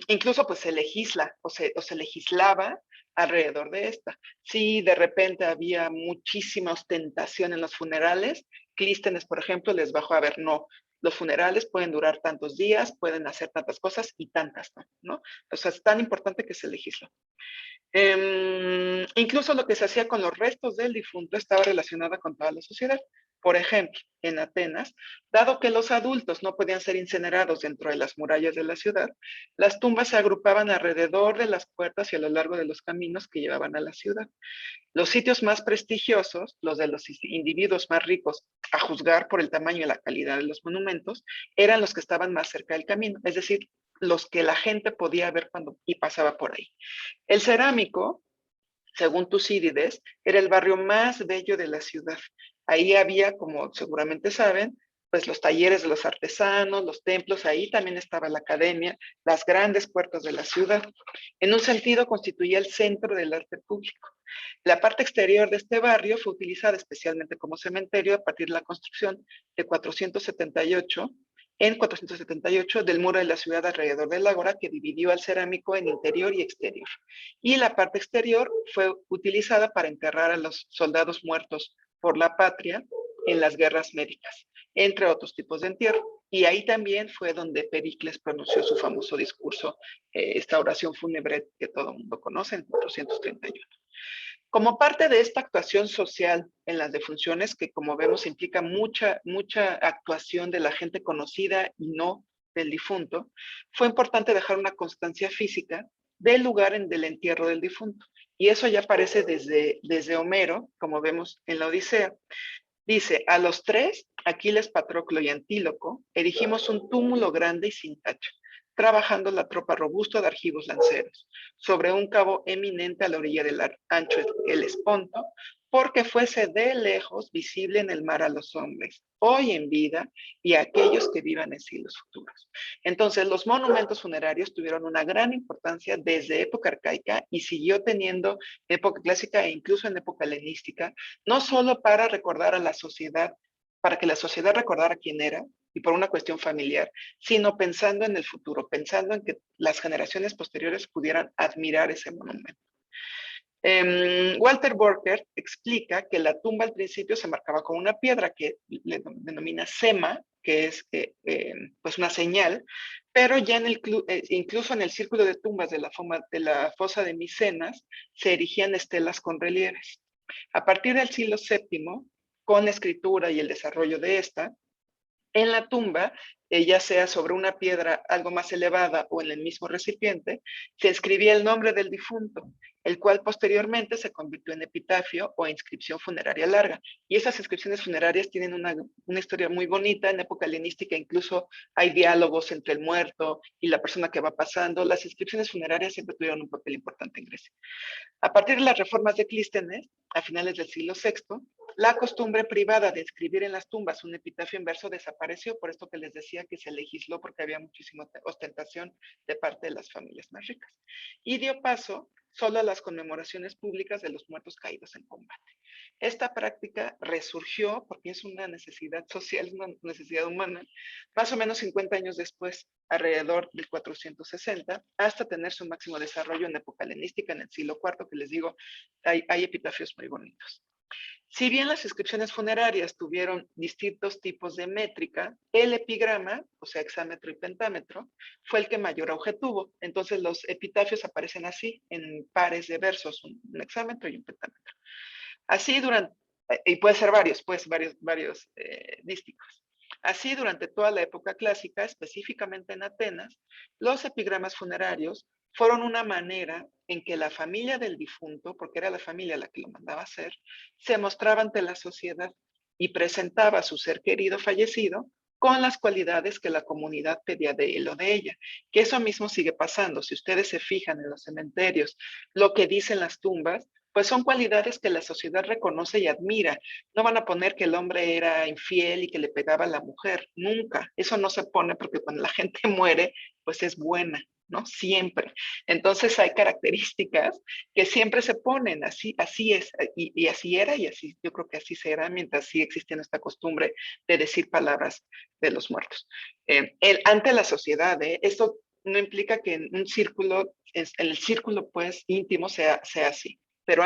S1: Incluso pues se legisla o se legislaba alrededor de esta. Si de repente había muchísima ostentación en los funerales, Clístenes, por ejemplo, les bajó a ver, no, los funerales pueden durar tantos días, pueden hacer tantas cosas y tantas, ¿no? O sea, es tan importante que se legisla. Incluso lo que se hacía con los restos del difunto estaba relacionado con toda la sociedad. Por ejemplo, en Atenas, dado que los adultos no podían ser incinerados dentro de las murallas de la ciudad, las tumbas se agrupaban alrededor de las puertas y a lo largo de los caminos que llevaban a la ciudad. Los sitios más prestigiosos, los de los individuos más ricos, a juzgar por el tamaño y la calidad de los monumentos, eran los que estaban más cerca del camino, es decir, los que la gente podía ver cuando pasaba por ahí. El cerámico, según Tucídides, era el barrio más bello de la ciudad. Ahí había, como seguramente saben, pues los talleres de los artesanos, los templos, ahí también estaba la academia, las grandes puertas de la ciudad. En un sentido, constituía el centro del arte público. La parte exterior de este barrio fue utilizada especialmente como cementerio a partir de la construcción de 478 del muro de la ciudad alrededor del ágora, que dividió al cerámico en interior y exterior. Y la parte exterior fue utilizada para enterrar a los soldados muertos por la patria en las guerras médicas, entre otros tipos de entierro. Y ahí también fue donde Pericles pronunció su famoso discurso, esta oración fúnebre que todo el mundo conoce, en 431. Como parte de esta actuación social en las defunciones, que como vemos implica mucha actuación de la gente conocida y no del difunto, fue importante dejar una constancia física del lugar del entierro del difunto. Y eso ya aparece desde Homero, como vemos en la Odisea. Dice, a los tres, Aquiles, Patroclo y Antíloco, erigimos un túmulo grande y sin tacha, trabajando la tropa robusta de argivos lanceros, sobre un cabo eminente a la orilla del ancho el Esponto, porque fuese de lejos visible en el mar a los hombres, hoy en vida, y a aquellos que vivan en siglos futuros. Entonces, los monumentos funerarios tuvieron una gran importancia desde época arcaica y siguió teniendo época clásica e incluso en época helenística, no solo para recordar a la sociedad, para que la sociedad recordara quién era, y por una cuestión familiar, sino pensando en el futuro, pensando en que las generaciones posteriores pudieran admirar ese monumento. Walter Borcher explica que la tumba al principio se marcaba con una piedra que le denomina sema, que es pues una señal, pero ya incluso en el círculo de tumbas de la fosa de Micenas se erigían estelas con relieves. A partir del siglo VII, con la escritura y el desarrollo de esta, en la tumba, ya sea sobre una piedra algo más elevada o en el mismo recipiente, se escribía el nombre del difunto, el cual posteriormente se convirtió en epitafio o inscripción funeraria larga. Y esas inscripciones funerarias tienen una historia muy bonita. En época helenística incluso hay diálogos entre el muerto y la persona que va pasando. Las inscripciones funerarias siempre tuvieron un papel importante en Grecia. A partir de las reformas de Clístenes, a finales del siglo VI, la costumbre privada de escribir en las tumbas un epitafio en verso desapareció, por esto que les decía que se legisló porque había muchísima ostentación de parte de las familias más ricas. Y dio paso solo a las conmemoraciones públicas de los muertos caídos en combate. Esta práctica resurgió porque es una necesidad social, es una necesidad humana, más o menos 50 años después, alrededor del 460, hasta tener su máximo desarrollo en época helenística, en el siglo IV, que les digo, hay epitafios muy bonitos. Si bien las inscripciones funerarias tuvieron distintos tipos de métrica, el epigrama, o sea, hexámetro y pentámetro, fue el que mayor auge tuvo. Entonces los epitafios aparecen así, en pares de versos, un hexámetro y un pentámetro. Así y puede ser varios dísticos. Así, durante toda la época clásica, específicamente en Atenas, los epigramas funerarios fueron una manera en que la familia del difunto, porque era la familia la que lo mandaba a hacer, se mostraba ante la sociedad y presentaba a su ser querido fallecido con las cualidades que la comunidad pedía de él o de ella. Que eso mismo sigue pasando. Si ustedes se fijan en los cementerios, lo que dicen las tumbas, pues son cualidades que la sociedad reconoce y admira. No van a poner que el hombre era infiel y que le pegaba a la mujer, nunca. Eso no se pone porque cuando la gente muere, pues es buena, ¿no? Siempre. Entonces hay características que siempre se ponen, así es, y así era, y así yo creo que así será mientras siga existiendo esta costumbre de decir palabras de los muertos. Ante la sociedad, esto no implica que en un círculo, en el círculo pues íntimo sea así, pero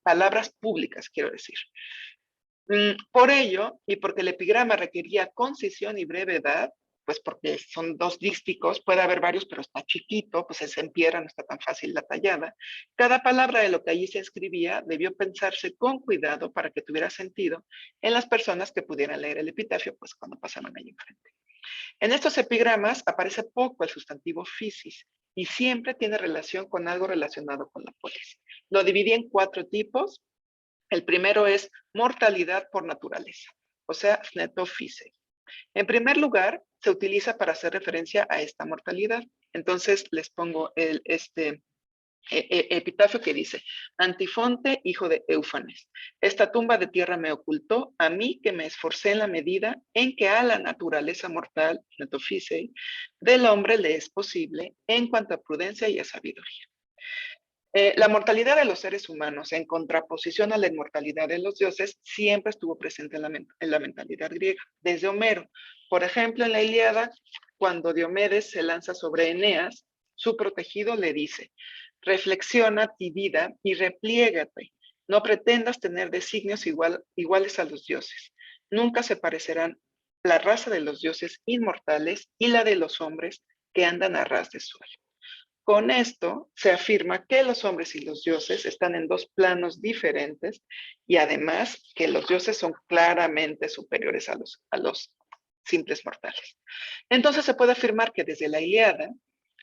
S1: palabras públicas, quiero decir. Por ello, y porque el epigrama requería concisión y brevedad, pues porque son dos dísticos, puede haber varios, pero está chiquito, pues es en piedra, no está tan fácil la tallada. Cada palabra de lo que allí se escribía debió pensarse con cuidado para que tuviera sentido en las personas que pudieran leer el epitafio, pues cuando pasaban allí enfrente. En estos epigramas aparece poco el sustantivo physis y siempre tiene relación con algo relacionado con la polis. Lo dividí en 4 tipos. El primero es mortalidad por naturaleza, o sea, snetophysei. En primer lugar, se utiliza para hacer referencia a esta mortalidad. Entonces, les pongo epitafio que dice: Antifonte, hijo de Éufanes, esta tumba de tierra me ocultó, a mí que me esforcé en la medida en que a la naturaleza mortal, snetophysei, del hombre le es posible en cuanto a prudencia y a sabiduría. La mortalidad de los seres humanos, en contraposición a la inmortalidad de los dioses, siempre estuvo presente en la mentalidad griega, desde Homero. Por ejemplo, en la Ilíada, cuando Diomedes se lanza sobre Eneas, su protegido le dice: reflexiona ti vida y repliégate, no pretendas tener designios iguales a los dioses. nunca se parecerán la raza de los dioses inmortales y la de los hombres que andan a ras de suelo. Con esto se afirma que los hombres y los dioses están en dos planos diferentes y además que los dioses son claramente superiores a los simples mortales. Entonces se puede afirmar que desde la Ilíada,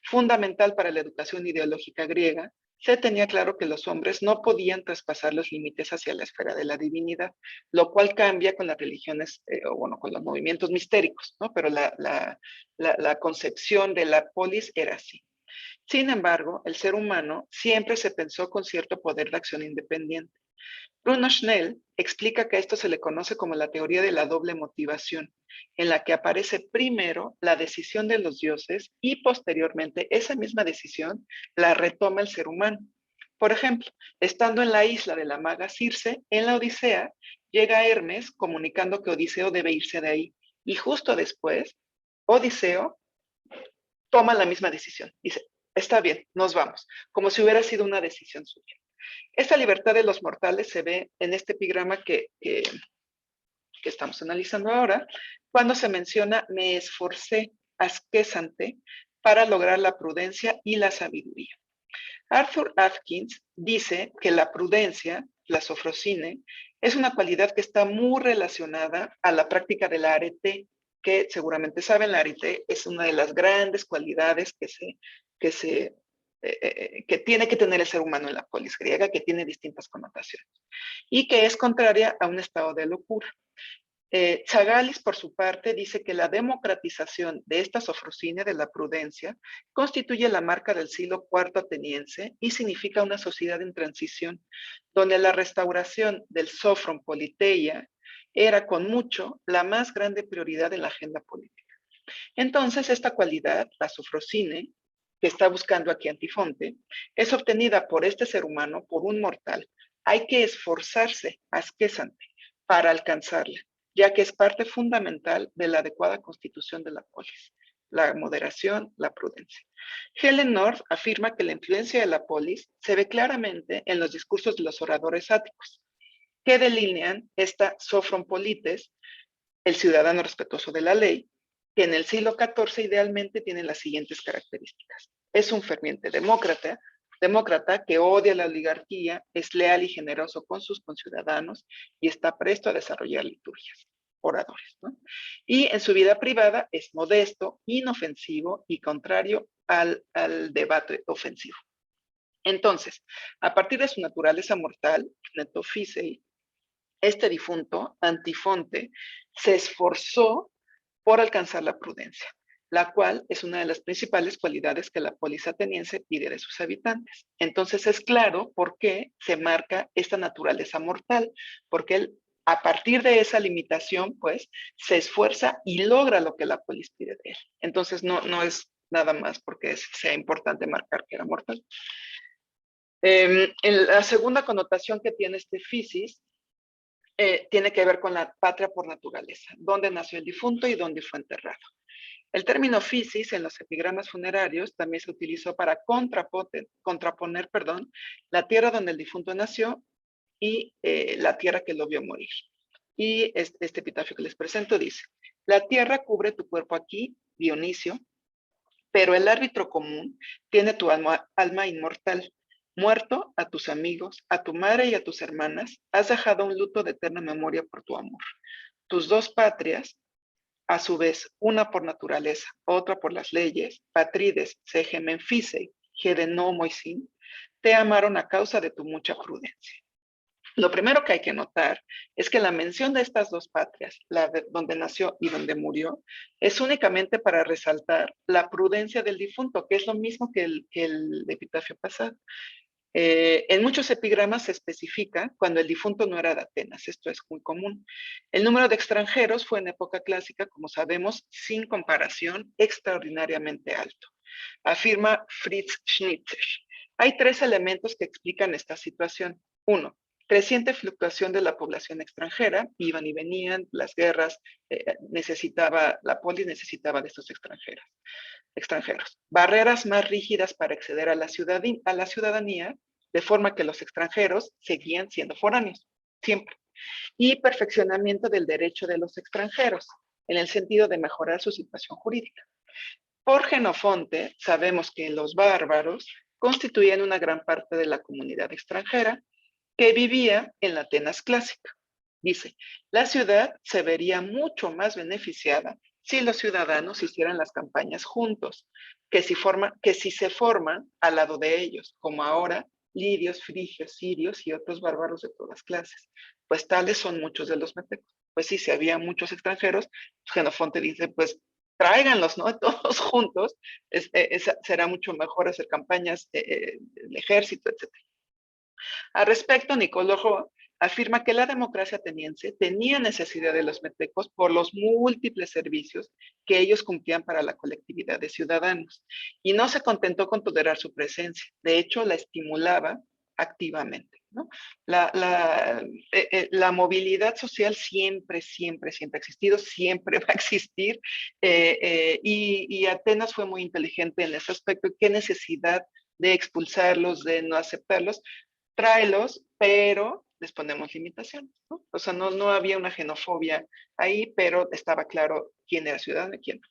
S1: fundamental para la educación ideológica griega, se tenía claro que los hombres no podían traspasar los límites hacia la esfera de la divinidad, lo cual cambia con las religiones, o bueno, con los movimientos mistéricos, ¿no? Pero la concepción de la polis era así. Sin embargo, el ser humano siempre se pensó con cierto poder de acción independiente. Bruno Schnell explica que a esto se le conoce como la teoría de la doble motivación, en la que aparece primero la decisión de los dioses y posteriormente esa misma decisión la retoma el ser humano. Por ejemplo, estando en la isla de la maga Circe, en la Odisea, llega Hermes comunicando que Odiseo debe irse de ahí. Y justo después, Odiseo toma la misma decisión. Dice, está bien, nos vamos, como si hubiera sido una decisión suya. Esta libertad de los mortales se ve en este epigrama que estamos analizando ahora, cuando se menciona, me esforcé asquesante para lograr la prudencia y la sabiduría. Arthur Atkins dice que la prudencia, la sofrosine, es una cualidad que está muy relacionada a la práctica de la arete, que seguramente saben, la arete es una de las grandes cualidades que tiene que tener el ser humano en la polis griega, que tiene distintas connotaciones, y que es contraria a un estado de locura. Zagalis, por su parte, dice que la democratización de esta sofrosine de la prudencia constituye la marca del siglo IV ateniense y significa una sociedad en transición, donde la restauración del sofron politeia era con mucho la más grande prioridad en la agenda política. Entonces, esta cualidad, la sofrosine, que está buscando aquí Antifonte, es obtenida por este ser humano, por un mortal. Hay que esforzarse, asquesante, para alcanzarla, ya que es parte fundamental de la adecuada constitución de la polis, la moderación, la prudencia. Helen North afirma que la influencia de la polis se ve claramente en los discursos de los oradores áticos, que delinean esta sofron polites, el ciudadano respetuoso de la ley, que en el siglo XIV idealmente tiene las siguientes características. Es un ferviente demócrata que odia la oligarquía, es leal y generoso con sus conciudadanos y está presto a desarrollar liturgias, oradores, ¿no? Y en su vida privada es modesto, inofensivo y contrario al debate ofensivo. Entonces, a partir de su naturaleza mortal, netofisei, este difunto, Antifonte, se esforzó por alcanzar la prudencia, la cual es una de las principales cualidades que la polis ateniense pide de sus habitantes. Entonces es claro por qué se marca esta naturaleza mortal, porque él, a partir de esa limitación, pues, se esfuerza y logra lo que la polis pide de él. Entonces no es nada más porque sea importante marcar que era mortal. En la segunda connotación que tiene este fisis tiene que ver con la patria por naturaleza, dónde nació el difunto y dónde fue enterrado. El término fisis en los epigramas funerarios también se utilizó para contraponer, la tierra donde el difunto nació y la tierra que lo vio morir. Y este epitafio que les presento dice, la tierra cubre tu cuerpo aquí, Dionisio, pero el árbitro común tiene tu alma inmortal. Muerto, a tus amigos, a tu madre y a tus hermanas, has dejado un luto de eterna memoria por tu amor. Tus dos patrias, a su vez, una por naturaleza, otra por las leyes, Patrides, Segemen Fisei, Gedenomoisin, te amaron a causa de tu mucha prudencia. Lo primero que hay que notar es que la mención de estas dos patrias, donde nació y donde murió, es únicamente para resaltar la prudencia del difunto, que es lo mismo que el epitafio pasado. En muchos epigramas se especifica cuando el difunto no era de Atenas, esto es muy común. El número de extranjeros fue en época clásica, como sabemos, sin comparación, extraordinariamente alto. Afirma Fritz Schnitzer. Hay tres elementos que explican esta situación. Uno, creciente fluctuación de la población extranjera, iban y venían, las guerras, la polis necesitaba de estos extranjeros. Barreras más rígidas para acceder a la ciudadanía, de forma que los extranjeros seguían siendo foráneos, siempre. y perfeccionamiento del derecho de los extranjeros, en el sentido de mejorar su situación jurídica. Por Jenofonte, sabemos que los bárbaros constituían una gran parte de la comunidad extranjera que vivía en la Atenas clásica. Dice, la ciudad se vería mucho más beneficiada si los ciudadanos hicieran las campañas juntos, que si se forman al lado de ellos, como ahora lidios, frigios, sirios y otros bárbaros de todas clases. Pues tales son muchos de los metecos. Pues sí, si había muchos extranjeros, Jenofonte dice, pues tráiganlos, ¿no? Todos juntos, será mucho mejor hacer campañas, el ejército, etc. Al respecto, Nicolás Roa afirma que la democracia ateniense tenía necesidad de los metecos por los múltiples servicios que ellos cumplían para la colectividad de ciudadanos, y no se contentó con tolerar su presencia, de hecho la estimulaba activamente, ¿no? La movilidad social siempre ha existido, siempre va a existir, y Atenas fue muy inteligente en ese aspecto. ¿Qué necesidad de expulsarlos, de no aceptarlos? Tráelos, pero les ponemos limitaciones, ¿no? O sea, no había una xenofobia ahí, pero estaba claro quién era ciudadano y quién no.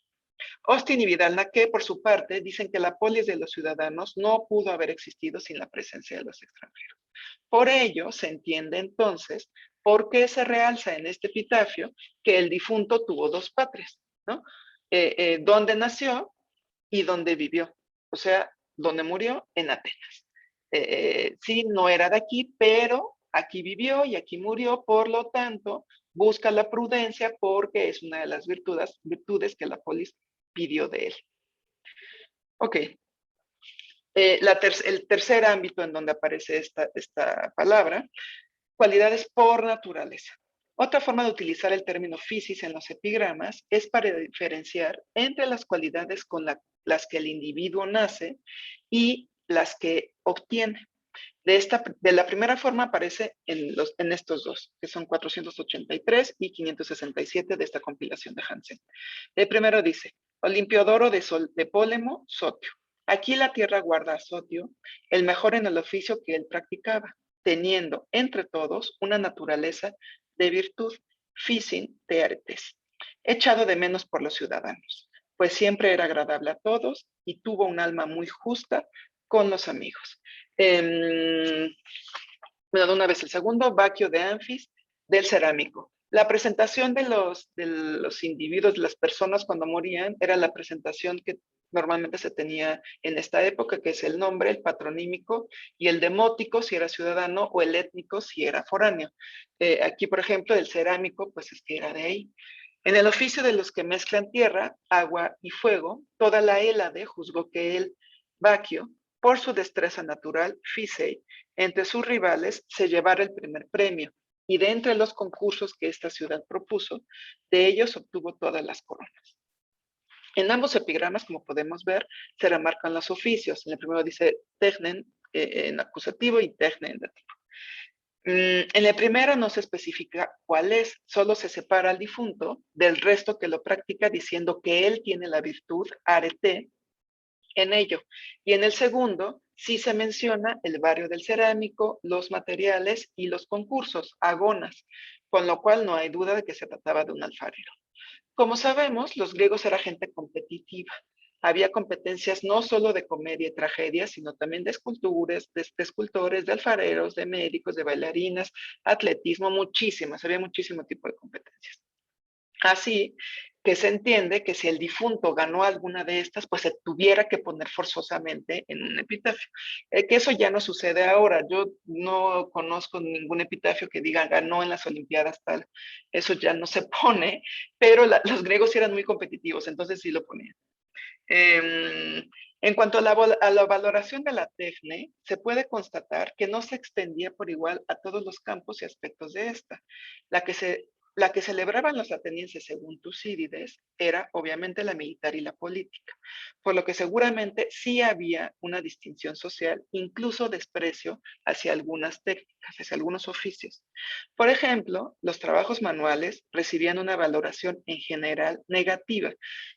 S1: Austin y Vidal-Naquet, por su parte, dicen que la polis de los ciudadanos no pudo haber existido sin la presencia de los extranjeros. Por ello, se entiende entonces por qué se realza en este epitafio que el difunto tuvo dos patrias, ¿no? Donde nació y donde vivió, o sea, donde murió, en Atenas. Sí, no era de aquí, pero aquí vivió y aquí murió, por lo tanto, busca la prudencia porque es una de las virtudes que la polis pidió de él. Ok. El tercer ámbito en donde aparece esta palabra, cualidades por naturaleza. Otra forma de utilizar el término physis en los epigramas es para diferenciar entre las cualidades con las que el individuo nace y las que obtiene. De la primera forma aparece en estos dos, que son 483 y 567 de esta compilación de Hansen. El primero dice, Olimpiodoro de Pólemo, Sotio. Aquí la tierra guarda a Sotio, el mejor en el oficio que él practicaba, teniendo entre todos una naturaleza de virtud, physin de aretes, echado de menos por los ciudadanos, pues siempre era agradable a todos y tuvo un alma muy justa con los amigos. Bueno, una vez el segundo, Baquio de Anfis, del cerámico. La presentación de los individuos, de las personas cuando morían, era la presentación que normalmente se tenía en esta época, que es el nombre, el patronímico, y el demótico si era ciudadano, o el étnico si era foráneo. Aquí, por ejemplo, el cerámico, pues es que era de ahí. En el oficio de los que mezclan tierra, agua y fuego, toda la Hélade juzgó que el Baquio, por su destreza natural, Fisei, entre sus rivales, se llevara el primer premio, y de entre los concursos que esta ciudad propuso, de ellos obtuvo todas las coronas. En ambos epigramas, como podemos ver, se remarcan los oficios. En el primero dice Technen en acusativo y Technen en dativo. En el primero no se especifica cuál es, solo se separa al difunto del resto que lo practica diciendo que él tiene la virtud arete en ello. Y en el segundo sí se menciona el barrio del cerámico, los materiales y los concursos, agonas, con lo cual no hay duda de que se trataba de un alfarero. Como sabemos, los griegos eran gente competitiva. Había competencias no solo de comedia y tragedia, sino también de escultores, de alfareros, de médicos, de bailarinas, atletismo, muchísimas, había muchísimo tipo de competencias. Así que se entiende que si el difunto ganó alguna de estas, pues se tuviera que poner forzosamente en un epitafio. Que eso ya no sucede ahora. Yo no conozco ningún epitafio que diga ganó en las Olimpiadas tal. Eso ya no se pone, pero los griegos eran muy competitivos, entonces sí lo ponían. En cuanto a la valoración de la Tefne, se puede constatar que no se extendía por igual a todos los campos y aspectos de esta. La que celebraban los atenienses según Tucídides era obviamente la militar y la política, por lo que seguramente sí había una distinción social, incluso desprecio hacia algunas técnicas, hacia algunos oficios. Por ejemplo, los trabajos manuales recibían una valoración en general negativa,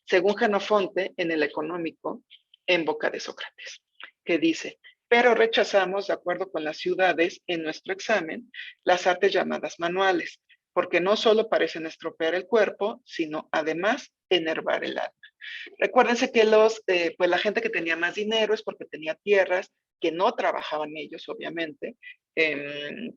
S1: según Jenofonte en el Económico, en boca de Sócrates, que dice, pero rechazamos, de acuerdo con las ciudades en nuestro examen, las artes llamadas manuales, porque no solo parecen estropear el cuerpo, sino además enervar el alma. Recuérdense que pues la gente que tenía más dinero es porque tenía tierras que no trabajaban ellos, obviamente,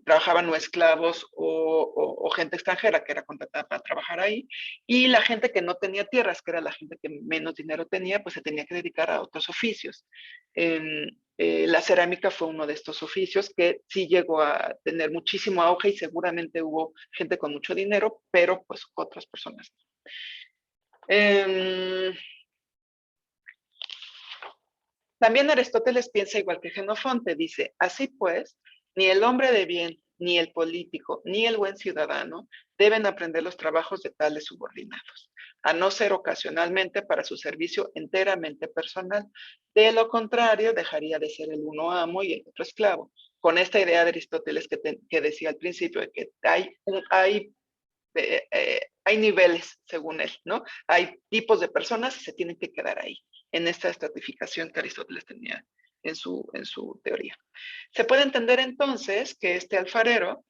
S1: trabajaban o esclavos o gente extranjera que era contratada para trabajar ahí, y la gente que no tenía tierras, que era la gente que menos dinero tenía, pues se tenía que dedicar a otros oficios. La cerámica fue uno de estos oficios que sí llegó a tener muchísimo auge y seguramente hubo gente con mucho dinero, pero pues otras personas no. También Aristóteles piensa igual que Jenofonte, dice, así pues, ni el hombre de bien, ni el político, ni el buen ciudadano deben aprender los trabajos de tales subordinados, a no ser ocasionalmente para su servicio enteramente personal. De lo contrario, dejaría de ser el uno amo y el otro esclavo. Con esta idea de Aristóteles que decía al principio de que hay niveles, según él, ¿no? Hay tipos de personas y se tienen que quedar ahí, en esta estratificación que Aristóteles tenía en su teoría. Se puede entender entonces que este alfarero,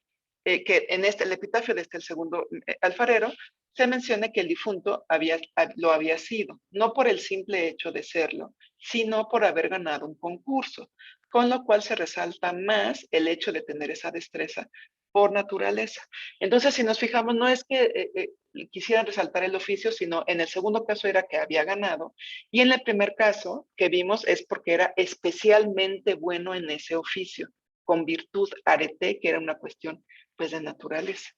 S1: que en el epitafio de el segundo alfarero, se menciona que el difunto lo había sido, no por el simple hecho de serlo, sino por haber ganado un concurso, con lo cual se resalta más el hecho de tener esa destreza por naturaleza. Entonces, si nos fijamos, no es que quisieran resaltar el oficio, sino en el segundo caso era que había ganado, y en el primer caso que vimos es porque era especialmente bueno en ese oficio, con virtud arete, que era una cuestión pues de naturaleza.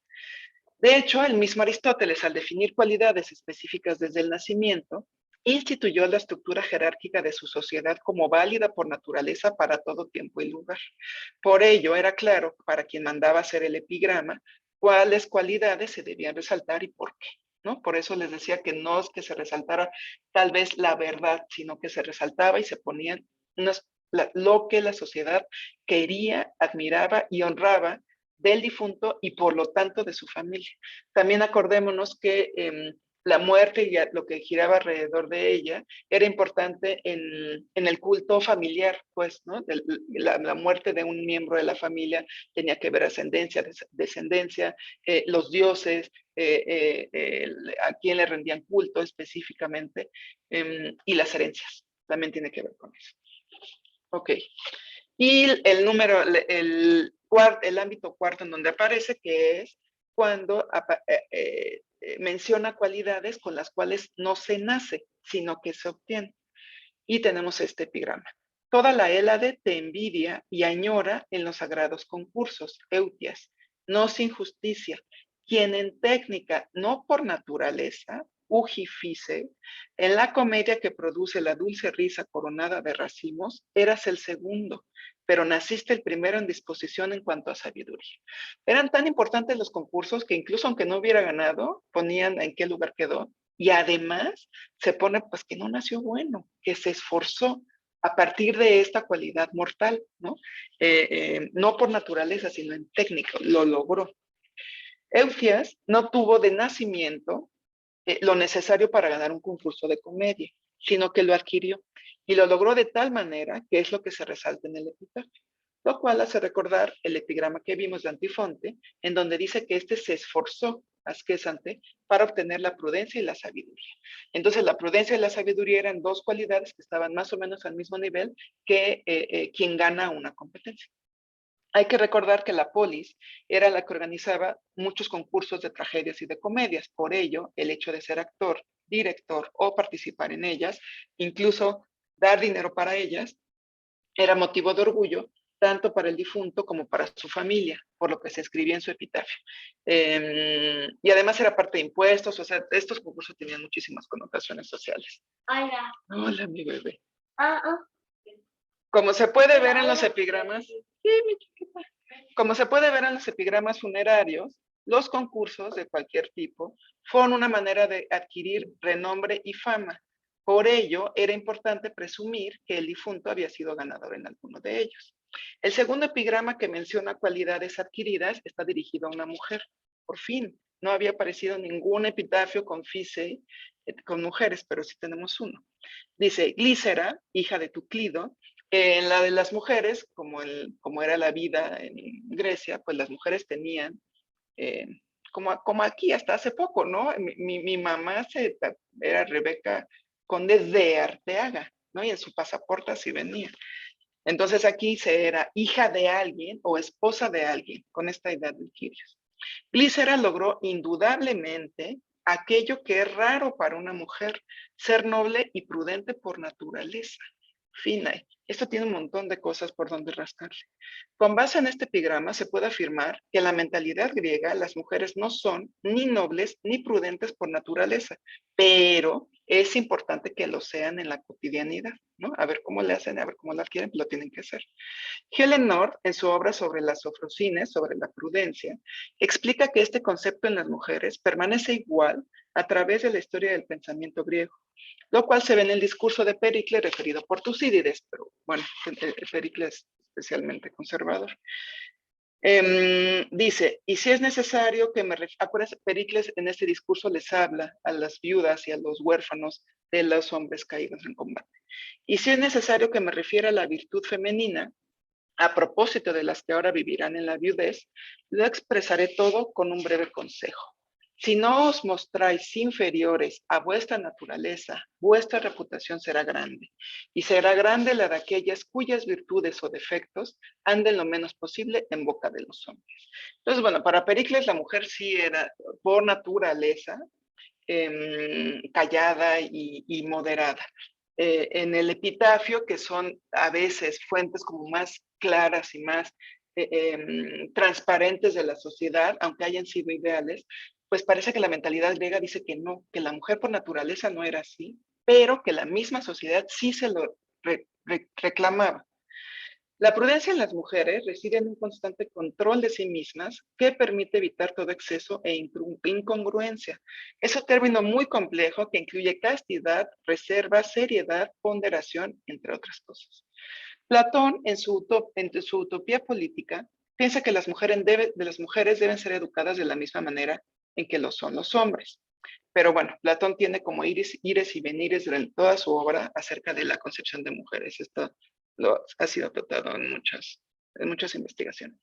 S1: De hecho, el mismo Aristóteles, al definir cualidades específicas desde el nacimiento, instituyó la estructura jerárquica de su sociedad como válida por naturaleza para todo tiempo y lugar. Por ello, era claro para quien mandaba hacer el epigrama cuáles cualidades se debían resaltar y por qué, ¿no? Por eso les decía que no es que se resaltara tal vez la verdad, sino que se resaltaba y se ponían lo que la sociedad quería, admiraba y honraba del difunto y por lo tanto de su familia. También acordémonos que la muerte y lo que giraba alrededor de ella era importante en el culto familiar, pues, ¿no? La muerte de un miembro de la familia tenía que ver ascendencia, descendencia, los dioses, a quién le rendían culto específicamente, y las herencias, también tiene que ver con eso. Ok. Y el ámbito cuarto en donde aparece, que es cuando menciona cualidades con las cuales no se nace, sino que se obtiene. Y tenemos este epigrama. Toda la Hélade te envidia y añora en los sagrados concursos, Eutias, no sin justicia, quien en técnica, no por naturaleza, ujifice, en la comedia que produce la dulce risa coronada de racimos, eras el segundo, pero naciste el primero en disposición en cuanto a sabiduría. Eran tan importantes los concursos que incluso aunque no hubiera ganado, ponían en qué lugar quedó, y además se pone pues que no nació bueno, que se esforzó a partir de esta cualidad mortal, ¿no? No por naturaleza, sino en técnica, lo logró. Eutias no tuvo de nacimiento lo necesario para ganar un concurso de comedia, sino que lo adquirió y lo logró de tal manera que es lo que se resalta en el epitafio, lo cual hace recordar el epigrama que vimos de Antifonte, en donde dice que éste se esforzó, asquesante, para obtener la prudencia y la sabiduría. Entonces, la prudencia y la sabiduría eran dos cualidades que estaban más o menos al mismo nivel que quien gana una competencia. Hay que recordar que la polis era la que organizaba muchos concursos de tragedias y de comedias. Por ello, el hecho de ser actor, director o participar en ellas, incluso dar dinero para ellas, era motivo de orgullo tanto para el difunto como para su familia, por lo que se escribía en su epitafio. Y además era parte de impuestos, o sea, estos concursos tenían muchísimas connotaciones sociales.
S4: Hola.
S1: Hola, mi bebé.
S4: Ah,
S1: Como se puede ver en los epigramas, como se puede ver en los epigramas funerarios, los concursos de cualquier tipo fueron una manera de adquirir renombre y fama. Por ello, era importante presumir que el difunto había sido ganador en alguno de ellos. El segundo epigrama que menciona cualidades adquiridas está dirigido a una mujer. Por fin, no había aparecido ningún epitafio con mujeres, pero sí tenemos uno. Dice, Glícera, hija de Tuclido, En la de las mujeres, como era la vida en Grecia, pues las mujeres tenían, eh, como aquí hasta hace poco, ¿no? Mi mamá era Rebeca Conde de Arteaga, ¿no? Y en su pasaporte así venía. Entonces aquí se era hija de alguien o esposa de alguien, con esta idea del Kyrios. Glícera logró indudablemente aquello que es raro para una mujer, ser noble y prudente por naturaleza. Fina. Esto tiene un montón de cosas por donde rascarle. Con base en este epigrama se puede afirmar que en la mentalidad griega las mujeres no son ni nobles ni prudentes por naturaleza, pero es importante que lo sean en la cotidianidad, ¿no? A ver cómo le hacen, a ver cómo la quieren, lo tienen que hacer. Helen North, en su obra sobre las sofrosines, sobre la prudencia, explica que este concepto en las mujeres permanece igual a través de la historia del pensamiento griego, lo cual se ve en el discurso de Pericles referido por Tucídides, pero bueno, Pericles especialmente conservador. Dice, y si es necesario que acuérdense, Pericles en este discurso les habla a las viudas y a los huérfanos de los hombres caídos en combate. Y si es necesario que me refiera a la virtud femenina, a propósito de las que ahora vivirán en la viudez, lo expresaré todo con un breve consejo. Si no os mostráis inferiores a vuestra naturaleza, vuestra reputación será grande, y será grande la de aquellas cuyas virtudes o defectos anden lo menos posible en boca de los hombres. Entonces, bueno, para Pericles la mujer sí era por naturaleza callada y moderada. En el epitafio, que son a veces fuentes como más claras y más transparentes de la sociedad, aunque hayan sido ideales, pues parece que la mentalidad griega dice que no, que la mujer por naturaleza no era así, pero que la misma sociedad sí se lo reclamaba. La prudencia en las mujeres reside en un constante control de sí mismas que permite evitar todo exceso e incongruencia. Es un término muy complejo que incluye castidad, reserva, seriedad, ponderación, entre otras cosas. Platón, en su utopía política, piensa que las mujeres deben ser educadas de la misma manera en que lo son los hombres. Pero bueno, Platón tiene como ires y venires durante toda su obra acerca de la concepción de mujeres. Esto ha sido tratado en muchas investigaciones.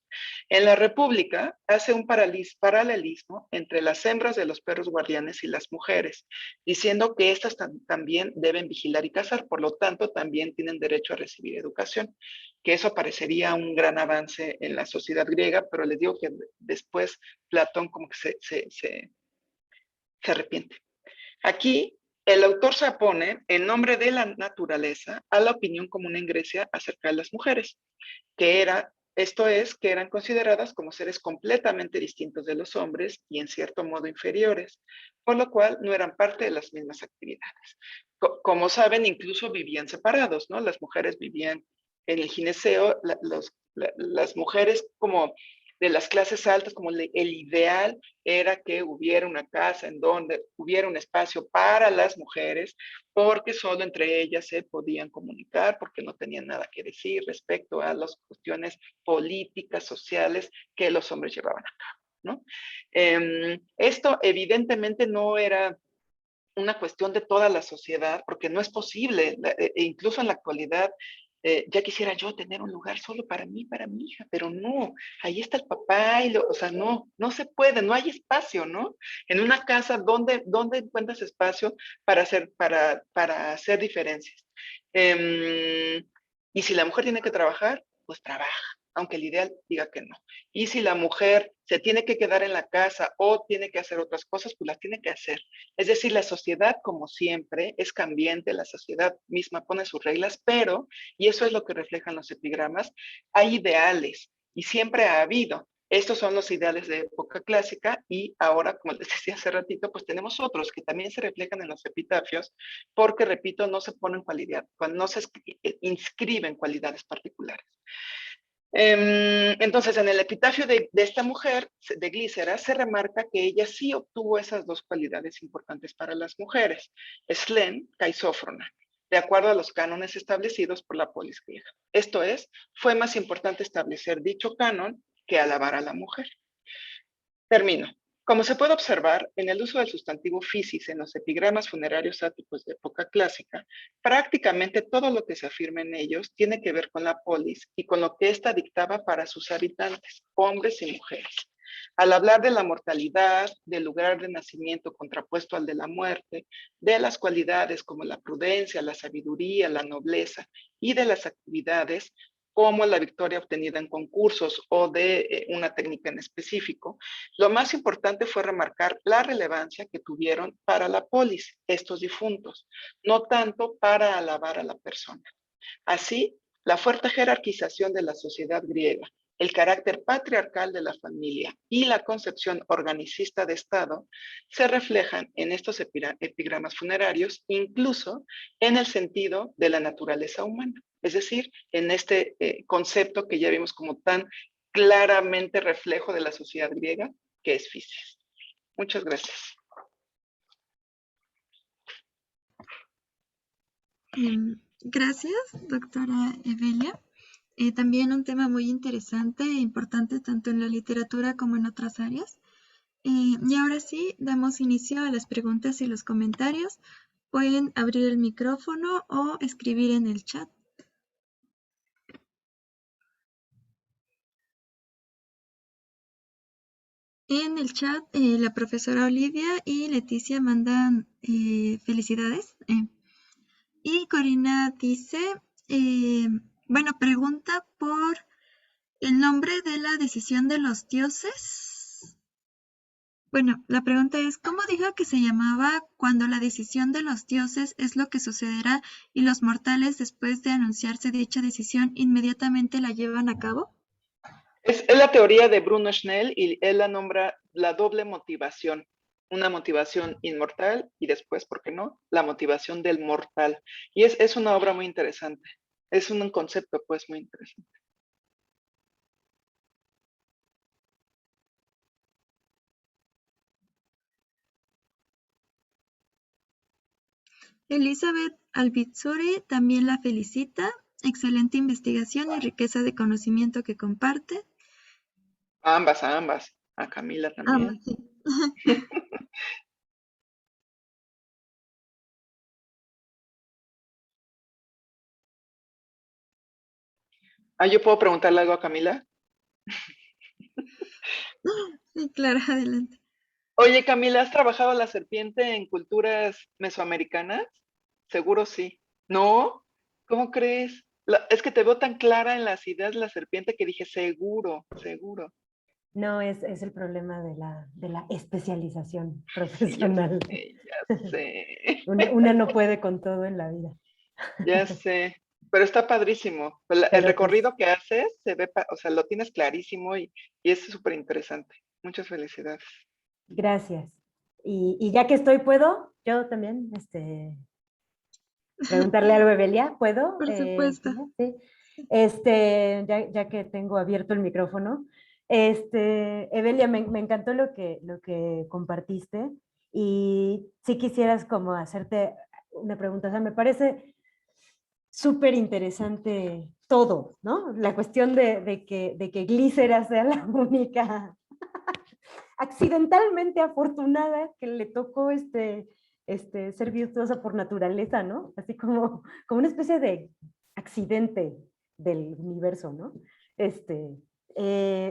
S1: En la República hace un paralelismo entre las hembras de los perros guardianes y las mujeres, diciendo que éstas también deben vigilar y cazar, por lo tanto también tienen derecho a recibir educación, que eso parecería un gran avance en la sociedad griega, pero les digo que después Platón como que se arrepiente. Aquí, el autor se opone, en nombre de la naturaleza, a la opinión común en Grecia acerca de las mujeres, esto es, que eran consideradas como seres completamente distintos de los hombres y en cierto modo inferiores, por lo cual no eran parte de las mismas actividades. Como saben, incluso vivían separados, ¿no? Las mujeres vivían en el gineceo, las mujeres como de las clases altas, como el ideal era que hubiera una casa en donde hubiera un espacio para las mujeres, porque solo entre ellas se podían comunicar, porque no tenían nada que decir respecto a las cuestiones políticas, sociales que los hombres llevaban a cabo, ¿no? Esto evidentemente no era una cuestión de toda la sociedad, porque no es posible, incluso en la actualidad, ya quisiera yo tener un lugar solo para mí, para mi hija, pero no, ahí está el papá, o sea, no se puede, no hay espacio, ¿no? En una casa, ¿dónde encuentras espacio para hacer diferencias? Y si la mujer tiene que trabajar, pues trabaja, aunque el ideal diga que no. Y si la mujer se tiene que quedar en la casa o tiene que hacer otras cosas, pues las tiene que hacer. Es decir, la sociedad, como siempre, es cambiante, la sociedad misma pone sus reglas, pero, y eso es lo que reflejan los epigramas, hay ideales, y siempre ha habido. Estos son los ideales de época clásica y ahora, como les decía hace ratito, pues tenemos otros que también se reflejan en los epitafios, porque, repito, no se ponen no se inscriben cualidades particulares. Entonces, en el epitafio de esta mujer, de Glícera, se remarca que ella sí obtuvo esas dos cualidades importantes para las mujeres, Slén, caisófrona, de acuerdo a los cánones establecidos por la polis griega. Esto es, fue más importante establecer dicho canon que alabar a la mujer. Termino. Como se puede observar, en el uso del sustantivo physis en los epigramas funerarios áticos de época clásica, prácticamente todo lo que se afirma en ellos tiene que ver con la polis y con lo que ésta dictaba para sus habitantes, hombres y mujeres. Al hablar de la mortalidad, del lugar de nacimiento contrapuesto al de la muerte, de las cualidades como la prudencia, la sabiduría, la nobleza y de las actividades como la victoria obtenida en concursos o de una técnica en específico, lo más importante fue remarcar la relevancia que tuvieron para la polis, estos difuntos, no tanto para alabar a la persona. Así, la fuerte jerarquización de la sociedad griega, el carácter patriarcal de la familia y la concepción organicista de Estado se reflejan en estos epigramas funerarios, incluso en el sentido de la naturaleza humana, es decir, en este concepto que ya vimos como tan claramente reflejo de la sociedad griega, que es Fisias. Muchas gracias.
S2: Gracias, doctora Evelia. También un tema muy interesante e importante tanto en la literatura como en otras áreas. Y ahora sí, damos inicio a las preguntas y los comentarios. Pueden abrir el micrófono o escribir en el chat. En el chat, la profesora Olivia y Leticia mandan felicidades. Y Corina dice, bueno, pregunta por el nombre de la decisión de los dioses. Bueno, la pregunta es, ¿cómo dijo que se llamaba cuando la decisión de los dioses es lo que sucederá y los mortales, después de anunciarse dicha decisión, inmediatamente la llevan a cabo?
S1: Es la teoría de Bruno Schnell y él la nombra la doble motivación. Una motivación inmortal y después, ¿por qué no? La motivación del mortal. Y es una obra muy interesante. Es un concepto, pues, muy interesante.
S2: Elizabeth Albizuri también la felicita. Excelente investigación y riqueza de conocimiento que comparte.
S1: Ambas. A Camila también.
S2: Sí.
S1: ¿Yo puedo preguntarle algo a Camila?
S2: Sí, claro, adelante.
S1: Oye, Camila, ¿has trabajado la serpiente en culturas mesoamericanas? Seguro sí. ¿No? ¿Cómo crees? Es que te veo tan clara en las ideas de la serpiente que dije, seguro.
S3: No, es el problema de la especialización profesional.
S1: Ya sé.
S3: Una no puede con todo en la vida.
S1: Ya sé. Pero está padrísimo. El
S3: Pero pues,
S1: recorrido que haces se ve, o sea, lo tienes clarísimo y es súper interesante. Muchas felicidades.
S3: gracias. Y ya que estoy, ¿puedo? Yo también, preguntarle algo a Evelia, ¿puedo?
S2: Por supuesto.
S3: Sí. Ya que tengo abierto el micrófono, Evelia, me encantó lo que compartiste y si quisieras como hacerte una pregunta, o sea, me parece súper interesante todo, ¿no? La cuestión de que Glícera sea la única accidentalmente afortunada que le tocó ser virtuosa por naturaleza, ¿no? Así como una especie de accidente del universo, ¿no?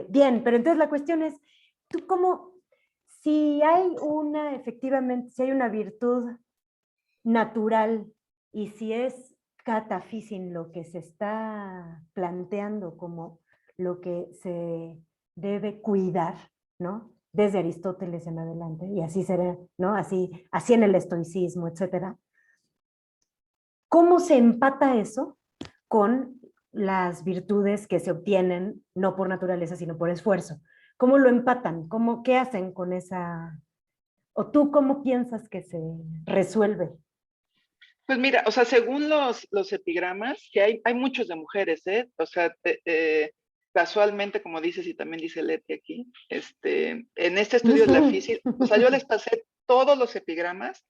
S3: Bien, pero entonces la cuestión es, ¿tú cómo, si hay efectivamente, si hay una virtud natural y si es catafísin lo que se está planteando como lo que se debe cuidar, ¿no? Desde Aristóteles en adelante, y así será, ¿no? Así en el estoicismo, etcétera. ¿Cómo se empata eso con las virtudes que se obtienen no por naturaleza, sino por esfuerzo? ¿Cómo lo empatan? ¿Qué hacen con esa? ¿O tú cómo piensas que se resuelve?
S1: Pues mira, o sea, según los epigramas, que hay muchos de mujeres, ¿eh? O sea, casualmente, como dices, y también dice Leti aquí, en este estudio de la física, o sea, yo les pasé todos los epigramas,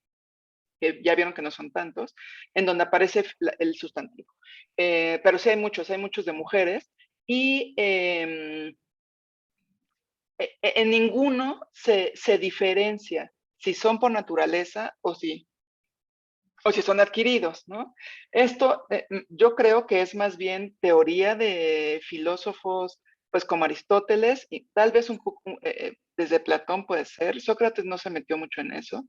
S1: que ya vieron que no son tantos, en donde aparece el sustantivo. Pero sí hay muchos de mujeres, y en ninguno se diferencia si son por naturaleza o si son adquiridos, ¿no? Esto yo creo que es más bien teoría de filósofos, pues como Aristóteles, y tal vez un poco desde Platón puede ser. Sócrates no se metió mucho en eso.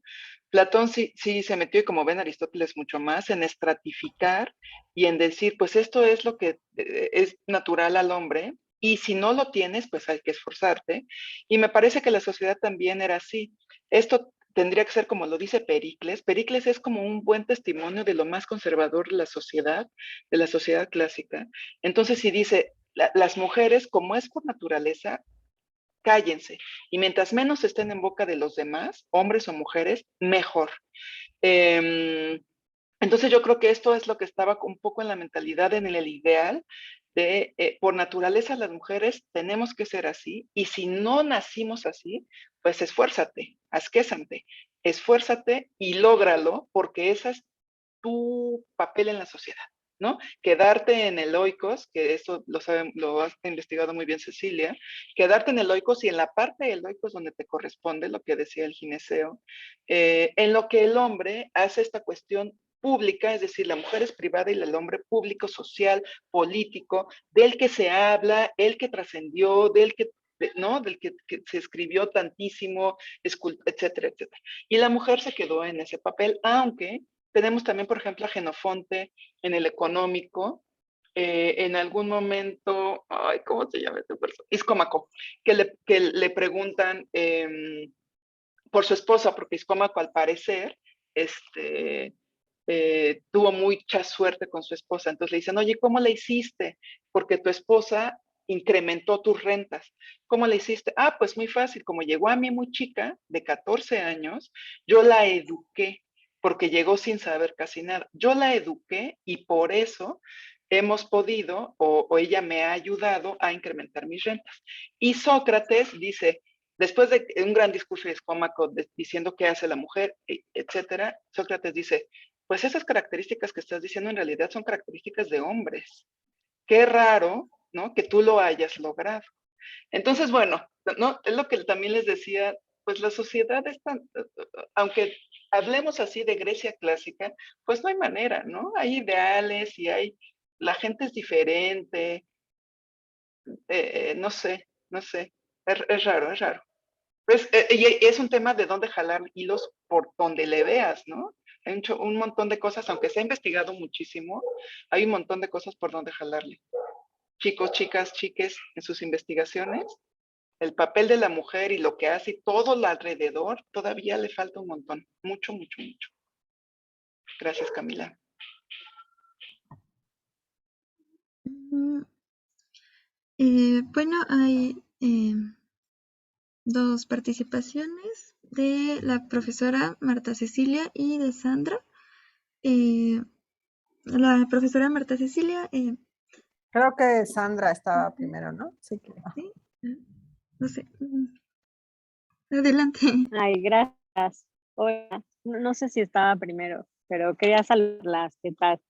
S1: Platón sí se metió, y como ven Aristóteles mucho más, en estratificar y en decir, pues esto es lo que es natural al hombre, y si no lo tienes, pues hay que esforzarte. Y me parece que la sociedad también era así. Esto tendría que ser como lo dice Pericles. Pericles es como un buen testimonio de lo más conservador de la sociedad clásica. Entonces, si dice, las mujeres, como es por naturaleza, cállense. Y mientras menos estén en boca de los demás, hombres o mujeres, mejor. Entonces yo creo que esto es lo que estaba un poco en la mentalidad, en el ideal de, por naturaleza las mujeres tenemos que ser así, y si no nacimos así, pues esfuérzate, asquésante, esfuérzate y lógralo, porque ese es tu papel en la sociedad, ¿no? Quedarte en el oikos, que eso lo has investigado muy bien Cecilia, quedarte en el oikos y en la parte del oikos donde te corresponde, lo que decía el gineceo, en lo que el hombre hace esta cuestión pública, es decir, la mujer es privada y el hombre público, social, político, del que se habla, el que trascendió, ¿no? Que se escribió tantísimo, etcétera, etcétera. Y la mujer se quedó en ese papel, aunque tenemos también, por ejemplo, a Genofonte en el económico, en algún momento, ay, ¿cómo se llama este persona? Iscómaco, que le preguntan por su esposa, porque Iscómaco al parecer, tuvo mucha suerte con su esposa. Entonces le dicen, oye, ¿cómo le hiciste? Porque tu esposa incrementó tus rentas. ¿Cómo le hiciste? Ah, pues muy fácil. Como llegó a mí muy chica, de 14 años, yo la eduqué, porque llegó sin saber casi nada. Yo la eduqué y por eso hemos podido, o ella me ha ayudado a incrementar mis rentas. Y Sócrates dice, después de un gran discurso de Escómaco diciendo qué hace la mujer, etcétera, Sócrates dice, pues esas características que estás diciendo en realidad son características de hombres. Qué raro, ¿no? Que tú lo hayas logrado. Entonces, bueno, ¿no? Es lo que también les decía, pues la sociedad es tan, aunque hablemos así de Grecia clásica, pues no hay manera, ¿no? Hay ideales y la gente es diferente, no sé, no sé, es raro, es raro. Pues, y es un tema de dónde jalar hilos por donde le veas, ¿no? Hay un montón de cosas, aunque se ha investigado muchísimo, hay un montón de cosas por donde jalarle. Chicos, chicas, chiques, en sus investigaciones, el papel de la mujer y lo que hace y todo lo alrededor, todavía le falta un montón. Mucho, mucho, mucho. Gracias, Camila.
S2: Mm, bueno, hay dos participaciones de la profesora Marta Cecilia y de Sandra. La profesora Marta Cecilia,
S4: Creo que Sandra estaba primero, ¿no? Sí.
S2: ¿sí? No sé. Adelante.
S5: Ay, gracias. Hola, no sé si estaba primero, pero quería saludarlas. ¿Qué tal?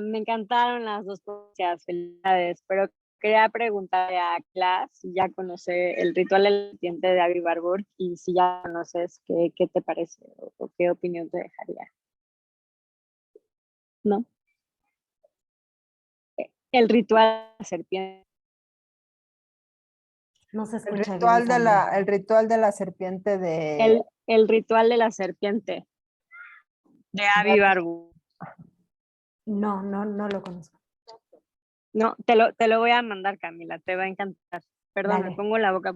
S5: Me encantaron las dos ponencias, felicidades, pero quería preguntarle a Clas si ya conoce el ritual de la serpiente de Avi Barbour y si ya conoces, ¿qué te parece o qué opinión te dejaría? ¿No? El ritual de la serpiente.
S3: No se
S4: El
S3: escucha bien,
S4: ritual
S3: Sandra.
S4: el ritual de la serpiente de...
S5: El ritual de la serpiente de Avi Barbour.
S3: No, no lo conozco.
S5: No, te lo voy a mandar, Camila, te va a encantar. Perdón,
S3: Dale.
S5: me pongo la boca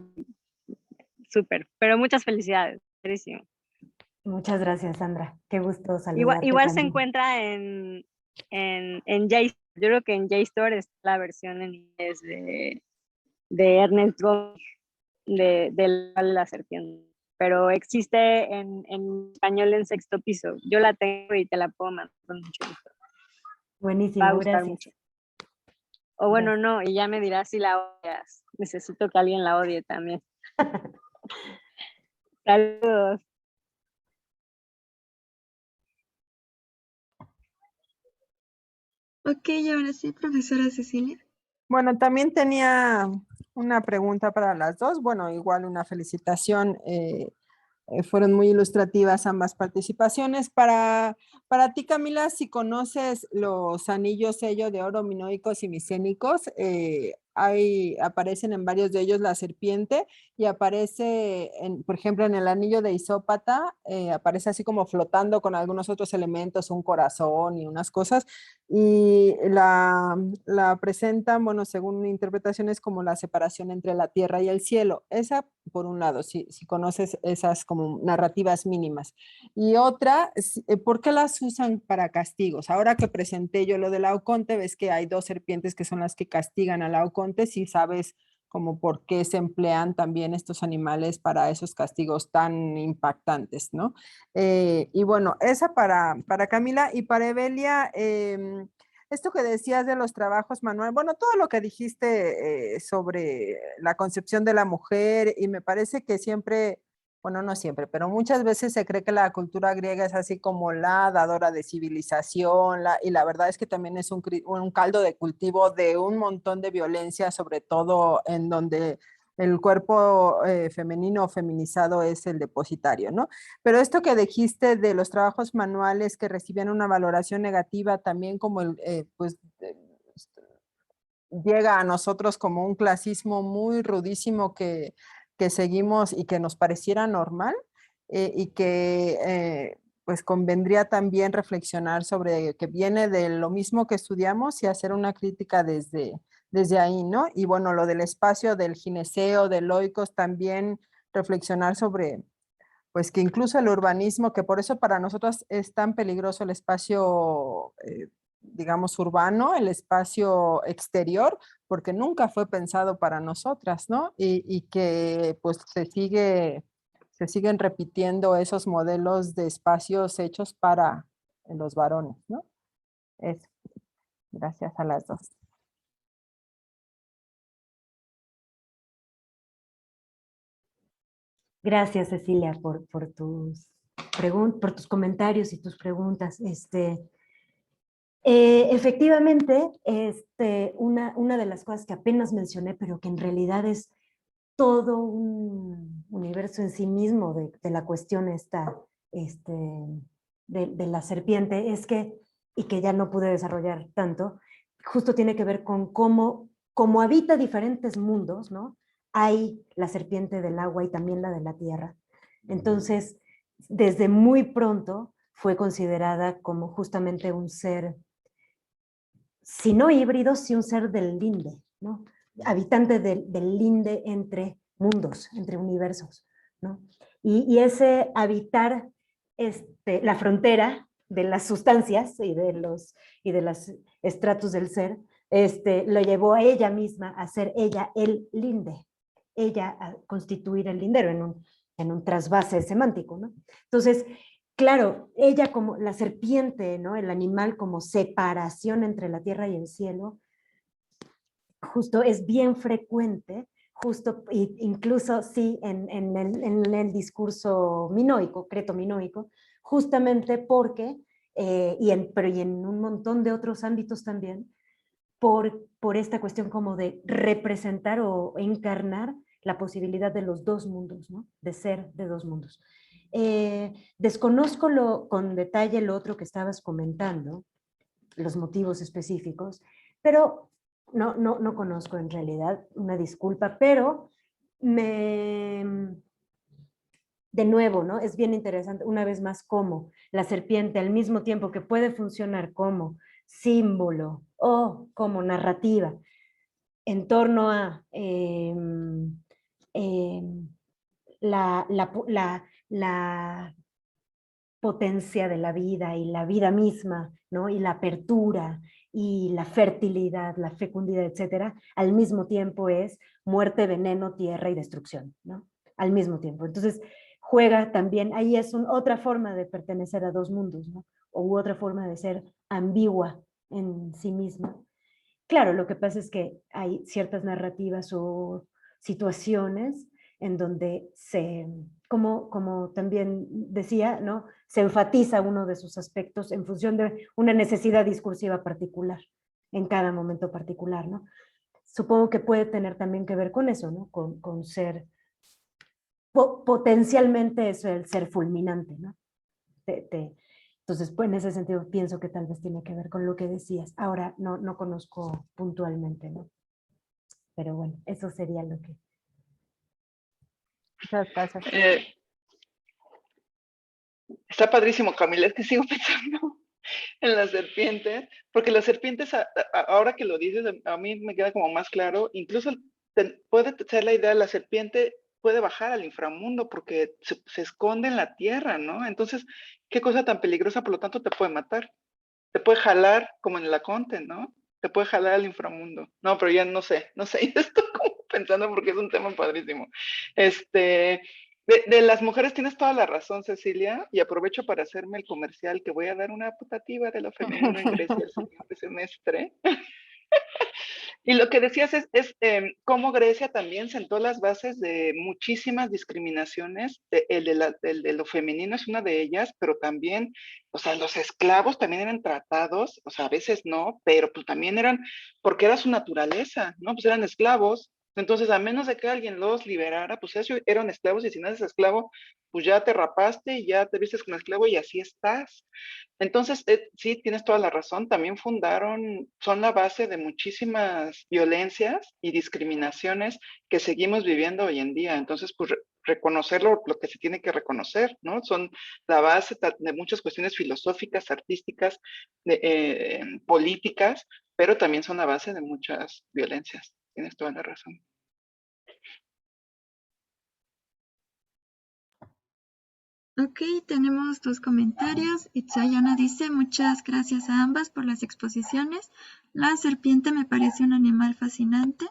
S5: súper, pero muchas felicidades, buenísimo.
S3: Muchas gracias, Sandra. Qué gusto saludarte
S5: Igual se
S3: también.
S5: encuentra en JSTOR. Yo creo que en JSTOR está la versión en inglés de Ernest Gomes de la serpiente, pero existe en español en Sexto Piso. Yo la tengo y te la puedo mandar con mucho gusto. Va a
S3: Buenísimo,
S5: gustar
S3: gracias.
S5: mucho. O bueno,
S3: Gracias.
S5: no, y ya me dirás si la odias. Necesito que alguien la odie también. Saludos.
S2: Ok, ahora sí, profesora Cecilia.
S4: Bueno, también tenía Una pregunta para las dos. Bueno, igual una felicitación. Fueron muy ilustrativas ambas participaciones. Para ti, Camila, si conoces los anillos sello de oro minoicos y micénicos, aparecen en varios de ellos la serpiente y aparece, por ejemplo, en el anillo de Isópata, aparece así como flotando con algunos otros elementos, un corazón y unas cosas, y la presentan, bueno, según mi interpretación, es como la separación entre la tierra y el cielo. Esa, por un lado, si conoces esas como narrativas mínimas. Y otra, ¿por qué las usan para castigos? Ahora que presenté yo lo del Laoconte, ves que hay dos serpientes que son las que castigan al Laoconte, si sabes como por qué se emplean también estos animales para esos castigos tan impactantes, ¿no? Y bueno, esa para Camila y para Evelia, esto que decías de los trabajos manuales, bueno, todo lo que dijiste sobre la concepción de la mujer, y me parece que siempre, bueno, no siempre, pero muchas veces se cree que la cultura griega es así como la dadora de civilización, y la verdad es que también es un caldo de cultivo de un montón de violencia, sobre todo en donde el cuerpo femenino o feminizado es el depositario, ¿no? Pero esto que dijiste de los trabajos manuales que recibían una valoración negativa, también como pues llega a nosotros como un clasismo muy rudísimo que seguimos y que nos pareciera normal, y que pues convendría también reflexionar sobre que viene de lo mismo que estudiamos y hacer una crítica desde ahí, ¿no? Y bueno, lo del espacio del gineceo, del loicos, también reflexionar sobre pues que incluso el urbanismo, que por eso para nosotros es tan peligroso el espacio, digamos, urbano, el espacio exterior, porque nunca fue pensado para nosotras, ¿no? Y que pues se siguen repitiendo esos modelos de espacios hechos para los varones, ¿no? Eso. Gracias a las dos.
S3: Gracias, Cecilia, por tus comentarios y tus preguntas. Efectivamente, una de las cosas que apenas mencioné, pero que en realidad es todo un universo en sí mismo de la cuestión esta, de la serpiente, es que, y que ya no pude desarrollar tanto, justo tiene que ver con cómo habita diferentes mundos, ¿no? Hay la serpiente del agua y también la de la tierra. Entonces, desde muy pronto fue considerada como justamente un ser, si no híbrido, sí un ser del linde, ¿no? Habitante del linde entre mundos, entre universos, ¿no? Y ese habitar la frontera de las sustancias y de los estratos del ser, lo llevó a ella misma a ser ella el linde, ella a constituir el lindero en un trasvase semántico, ¿no? Entonces, claro, ella como la serpiente, ¿no? El animal como separación entre la tierra y el cielo, justo es bien frecuente, justo incluso sí en el discurso minoico, creto-minoico, justamente porque, pero y en un montón de otros ámbitos también, por esta cuestión como de representar o encarnar la posibilidad de los dos mundos, ¿no? De ser de dos mundos. Desconozco con detalle lo otro que estabas comentando, los motivos específicos, pero no conozco en realidad, una disculpa, pero de nuevo, ¿no? Es bien interesante, una vez más, cómo la serpiente, al mismo tiempo que puede funcionar como símbolo o como narrativa en torno a la potencia de la vida y la vida misma, ¿no? Y la apertura y la fertilidad, la fecundidad, etcétera, al mismo tiempo es muerte, veneno, tierra y destrucción, ¿no? Al mismo tiempo. Entonces, juega también, ahí es otra forma de pertenecer a dos mundos, ¿no? O otra forma de ser ambigua en sí misma. Claro, lo que pasa es que hay ciertas narrativas o situaciones en donde como también decía, ¿no? Se enfatiza uno de sus aspectos en función de una necesidad discursiva particular, en cada momento particular, ¿no? supongo que puede tener también que ver con eso, ¿no? Con ser, potencialmente eso, el ser fulminante, ¿no? Entonces, pues en ese sentido pienso que tal vez tiene que ver con lo que decías. Ahora no conozco puntualmente, ¿no? Pero bueno, eso sería lo que...
S4: Muchas gracias.
S1: Está padrísimo, Camila, es que sigo pensando en las serpientes, porque las serpientes, ahora que lo dices, a mí me queda como más claro, incluso puede ser la idea, la serpiente puede bajar al inframundo porque se esconde en la tierra, ¿no? Entonces, qué cosa tan peligrosa, por lo tanto te puede matar, te puede jalar como en la Conte, ¿no? Te puede jalar al inframundo. No, pero ya no sé, ya estoy como pensando porque es un tema padrísimo. De las mujeres tienes toda la razón, Cecilia, y aprovecho para hacerme el comercial que voy a dar una putativa de lo femenino en Grecia el siguiente semestre. Y lo que decías es cómo Grecia también sentó las bases de muchísimas discriminaciones. El de lo femenino es una de ellas, pero también, o sea, los esclavos también eran tratados, o sea, a veces no, pero pues también eran, porque era su naturaleza, ¿no? Pues eran esclavos. Entonces, a menos de que alguien los liberara, pues eso eran esclavos, y si no eres esclavo, pues ya te rapaste y ya te vistes como esclavo y así estás. Entonces, sí, tienes toda la razón. También son la base de muchísimas violencias y discriminaciones que seguimos viviendo hoy en día. Entonces, pues reconocer lo que se tiene que reconocer, ¿no? Son la base de muchas cuestiones filosóficas, artísticas, políticas, pero también son la base de muchas violencias. Tienes toda la razón.
S2: Ok, tenemos dos comentarios. Itzayana dice, muchas gracias a ambas por las exposiciones. La serpiente me parece un animal fascinante.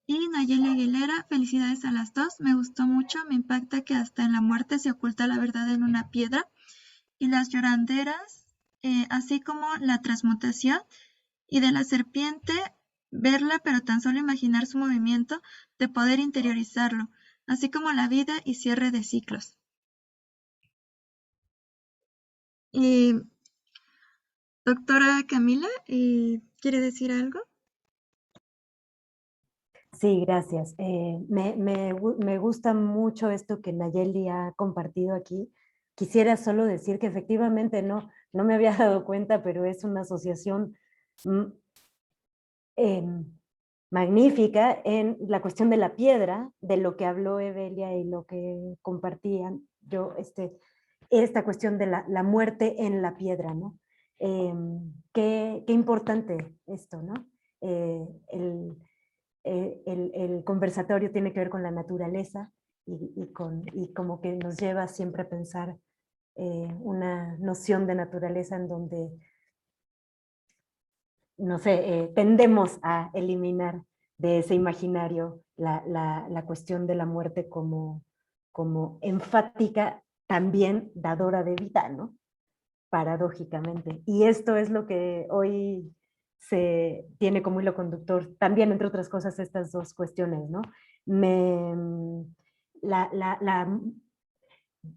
S2: Y Nayeli Aguilera, felicidades a las dos. Me gustó mucho, me impacta que hasta en la muerte se oculta la verdad en una piedra. Y las lloranderas, así como la transmutación. Y de la serpiente, verla, pero tan solo imaginar su movimiento, de poder interiorizarlo, así como la vida y cierre de ciclos. Doctora Camila, ¿quiere decir algo?
S3: Sí, gracias. Me gusta mucho esto que Nayeli ha compartido aquí. Quisiera solo decir que efectivamente no me había dado cuenta, pero es una asociación magnífica en la cuestión de la piedra, de lo que habló Evelia y lo que compartían. Esta cuestión de la muerte en la piedra, ¿no? Qué importante esto, ¿no? El conversatorio tiene que ver con la naturaleza y como que nos lleva siempre a pensar una noción de naturaleza en donde, no sé, tendemos a eliminar de ese imaginario la cuestión de la muerte como enfática, también dadora de vida, ¿no? Paradójicamente. Y esto es lo que hoy se tiene como hilo conductor, también entre otras cosas estas dos cuestiones, ¿no?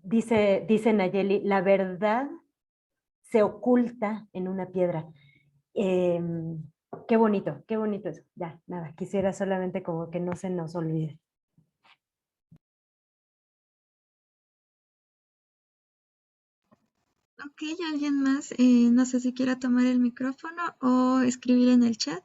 S3: Dice Nayeli, la verdad se oculta en una piedra. Eh, qué bonito eso. Ya, nada, quisiera solamente como que no se nos olvide.
S2: Ok, ¿alguien más? No sé si quiera tomar el micrófono o escribir en el chat.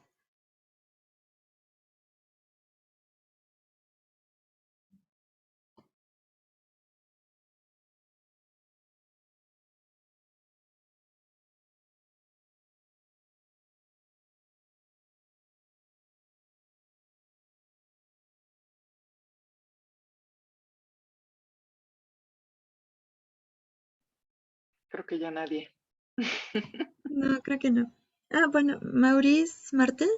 S1: Creo que ya nadie.
S2: No, creo que no. Ah, bueno, Maurice Martel.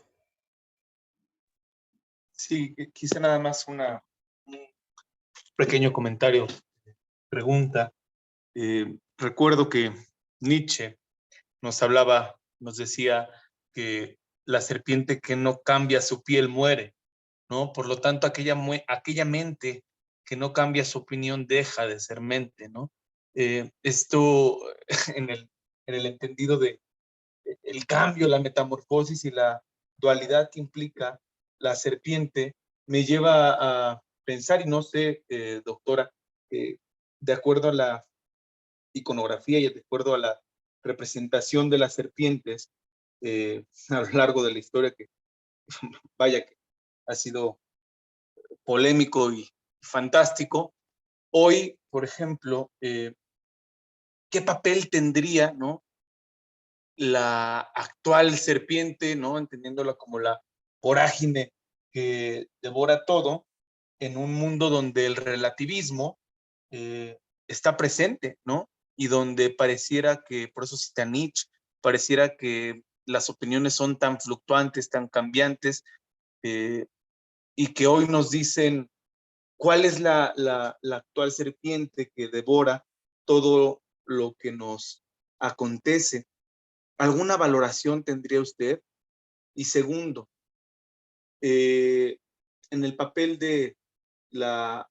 S6: Sí, quise nada más un pequeño comentario, pregunta. Recuerdo que Nietzsche nos decía que la serpiente que no cambia su piel muere, ¿no? Por lo tanto, aquella mente que no cambia su opinión deja de ser mente, ¿no? Esto en el entendido de el cambio, la metamorfosis y la dualidad que implica la serpiente me lleva a pensar, y no sé, doctora, de acuerdo a la iconografía y de acuerdo a la representación de las serpientes a lo largo de la historia, que vaya que ha sido polémico y fantástico. Hoy, por ejemplo, ¿qué papel tendría, ¿no?, la actual serpiente, ¿no?, entendiéndola como la vorágine que devora todo, en un mundo donde el relativismo está presente, ¿no? Y donde pareciera que, por eso cita Nietzsche, pareciera que las opiniones son tan fluctuantes, tan cambiantes, y que hoy nos dicen cuál es la actual serpiente que devora todo lo que nos acontece. ¿Alguna valoración tendría usted? Y segundo, en el papel de la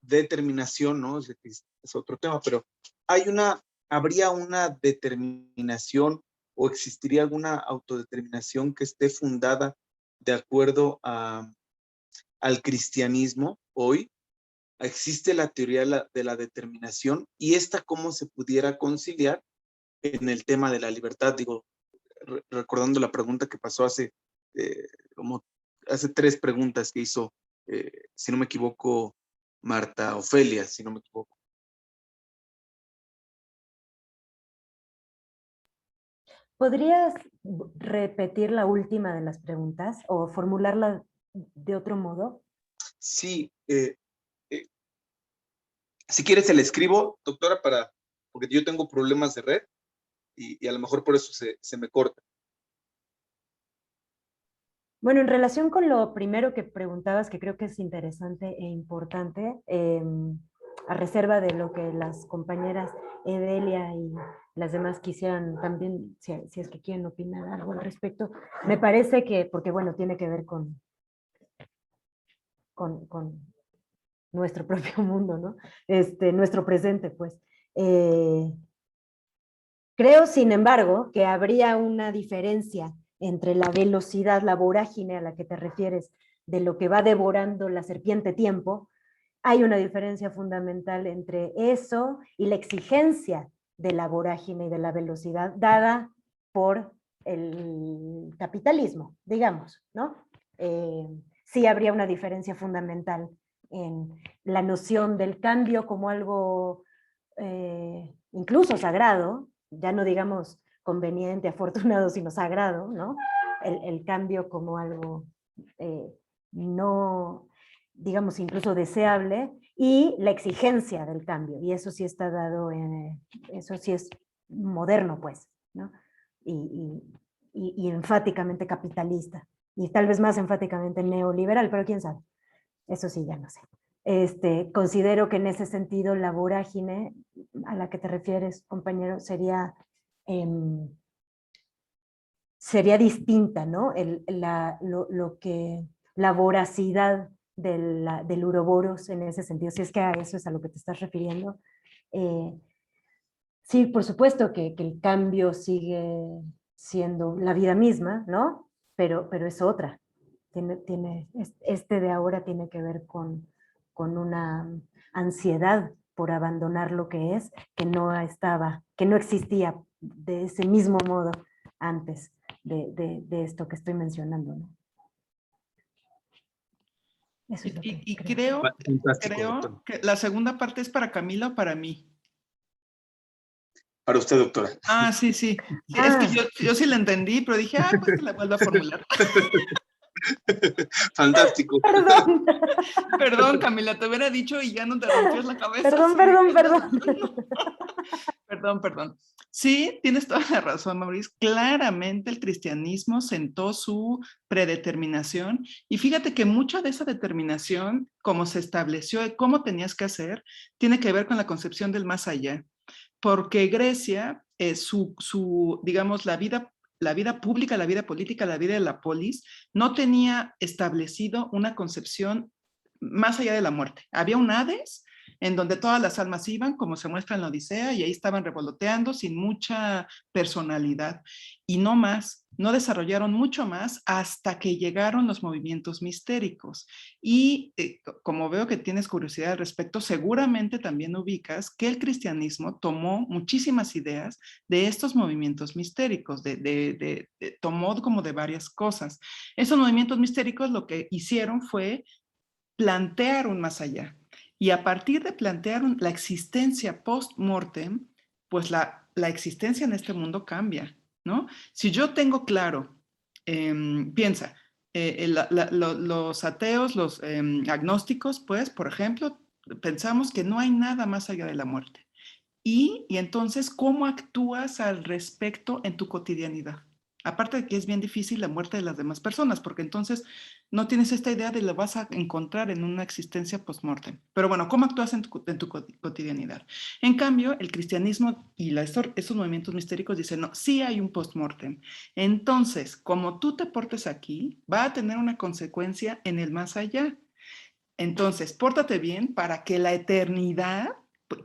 S6: determinación, ¿no? Es otro tema, pero ¿habría una determinación o existiría alguna autodeterminación que esté fundada de acuerdo al cristianismo hoy? ¿Existe la teoría de la determinación? ¿Y esta cómo se pudiera conciliar en el tema de la libertad? Digo, recordando la pregunta que pasó hace 3 preguntas que hizo, si no me equivoco, Marta Ofelia, si no me equivoco.
S3: ¿Podrías repetir la última de las preguntas o formularla de otro modo?
S6: Sí, si quieres se la escribo, doctora, porque yo tengo problemas de red y a lo mejor por eso se me corta.
S3: Bueno, en relación con lo primero que preguntabas, que creo que es interesante e importante, a reserva de lo que las compañeras Edelia y las demás quisieran también, si es que quieren opinar algo al respecto, me parece que, porque bueno, tiene que ver con nuestro propio mundo, ¿no? Nuestro presente, pues. Creo, sin embargo, que habría una diferencia entre la velocidad, la vorágine a la que te refieres, de lo que va devorando la serpiente tiempo. Hay una diferencia fundamental entre eso y la exigencia de la vorágine y de la velocidad dada por el capitalismo, digamos, ¿no? Sí habría una diferencia fundamental en la noción del cambio como algo incluso sagrado, ya no digamos conveniente, afortunado, sino sagrado, ¿no? El cambio como algo no, digamos, incluso deseable, y la exigencia del cambio, y eso sí está dado, eso sí es moderno, pues, ¿no? Y enfáticamente capitalista, y tal vez más enfáticamente neoliberal, pero quién sabe, eso sí, ya no sé. Considero que en ese sentido la vorágine a la que te refieres, compañero, sería distinta, ¿no? La voracidad del uroboros en ese sentido, si es que a eso es a lo que te estás refiriendo. Sí, por supuesto que el cambio sigue siendo la vida misma, ¿no? Pero es otra. De ahora tiene que ver con una ansiedad por abandonar lo que es, que no existía de ese mismo modo antes de esto que estoy mencionando, ¿no? Eso es lo que
S1: creo
S6: Doctor.
S1: que la segunda parte es para Camila o para mí.
S6: Para usted, doctora.
S1: Ah, sí. Es que yo sí la entendí, pero dije, pues que la vuelva a formular.
S6: Fantástico.
S3: Perdón.
S1: Perdón, Camila, te hubiera dicho y ya no te rompías la cabeza. Perdón. Sí, tienes toda la razón, Maurice. Claramente el cristianismo sentó su predeterminación y fíjate que mucha de esa determinación, como se estableció y cómo tenías que hacer, tiene que ver con la concepción del más allá. Porque Grecia, digamos, la vida pública, la vida política, la vida de la polis, no tenía establecido una concepción más allá de la muerte. Había un Hades en donde todas las almas iban, como se muestra en la Odisea, y ahí estaban revoloteando sin mucha personalidad. Y no más. no desarrollaron mucho más hasta que llegaron los movimientos mistéricos. Y como veo que tienes curiosidad al respecto, seguramente también ubicas que el cristianismo tomó muchísimas ideas de estos movimientos mistéricos, tomó como de varias cosas. Esos movimientos mistéricos lo que hicieron fue plantear un más allá. Y a partir de plantear la existencia post-mortem, pues la existencia en este mundo cambia, ¿no? Si yo tengo claro, piensa, los ateos, los agnósticos, pues, por ejemplo, pensamos que no hay nada más allá de la muerte. Y entonces, ¿cómo actúas al respecto en tu cotidianidad? Aparte de que es bien difícil la muerte de las demás personas, porque entonces no tienes esta idea de lo vas a encontrar en una existencia post-mortem. Pero bueno, ¿cómo actúas en tu cotidianidad? En cambio, el cristianismo y esos movimientos mistéricos dicen, no, sí hay un post-mortem. Entonces, como tú te portes aquí, va a tener una consecuencia en el más allá. Entonces, pórtate bien para que la eternidad,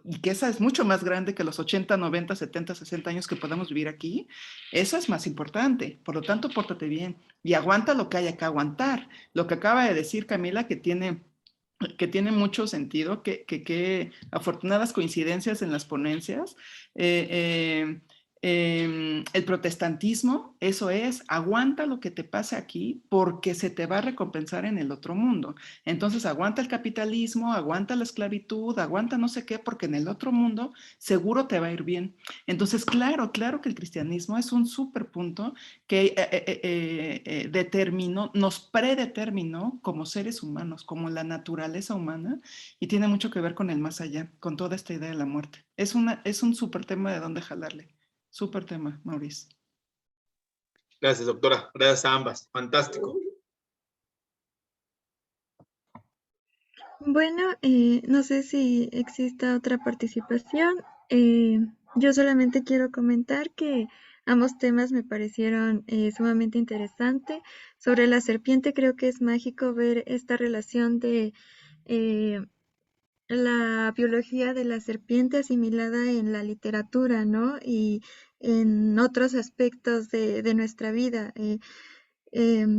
S1: y que esa es mucho más grande que los 80, 90, 70, 60 años que podamos vivir aquí, eso es más importante. Por lo tanto, pórtate bien y aguanta lo que haya que aguantar. Lo que acaba de decir Camila, que tiene mucho sentido, que afortunadas coincidencias en las ponencias. El protestantismo, eso es, aguanta lo que te pase aquí porque se te va a recompensar en el otro mundo. Entonces aguanta el capitalismo, aguanta la esclavitud, aguanta no sé qué, porque en el otro mundo seguro te va a ir bien. Entonces, claro que el cristianismo es un súper punto que nos predeterminó como seres humanos, como la naturaleza humana, y tiene mucho que ver con el más allá, con toda esta idea de la muerte. Es un súper tema de dónde jalarle. Súper tema, Maurice.
S6: Gracias, doctora. Gracias a ambas. Fantástico.
S2: Bueno, no sé si exista otra participación. Yo solamente quiero comentar que ambos temas me parecieron sumamente interesantes. Sobre la serpiente, creo que es mágico ver esta relación de la biología de la serpiente asimilada en la literatura, ¿no? Y en otros aspectos de nuestra vida.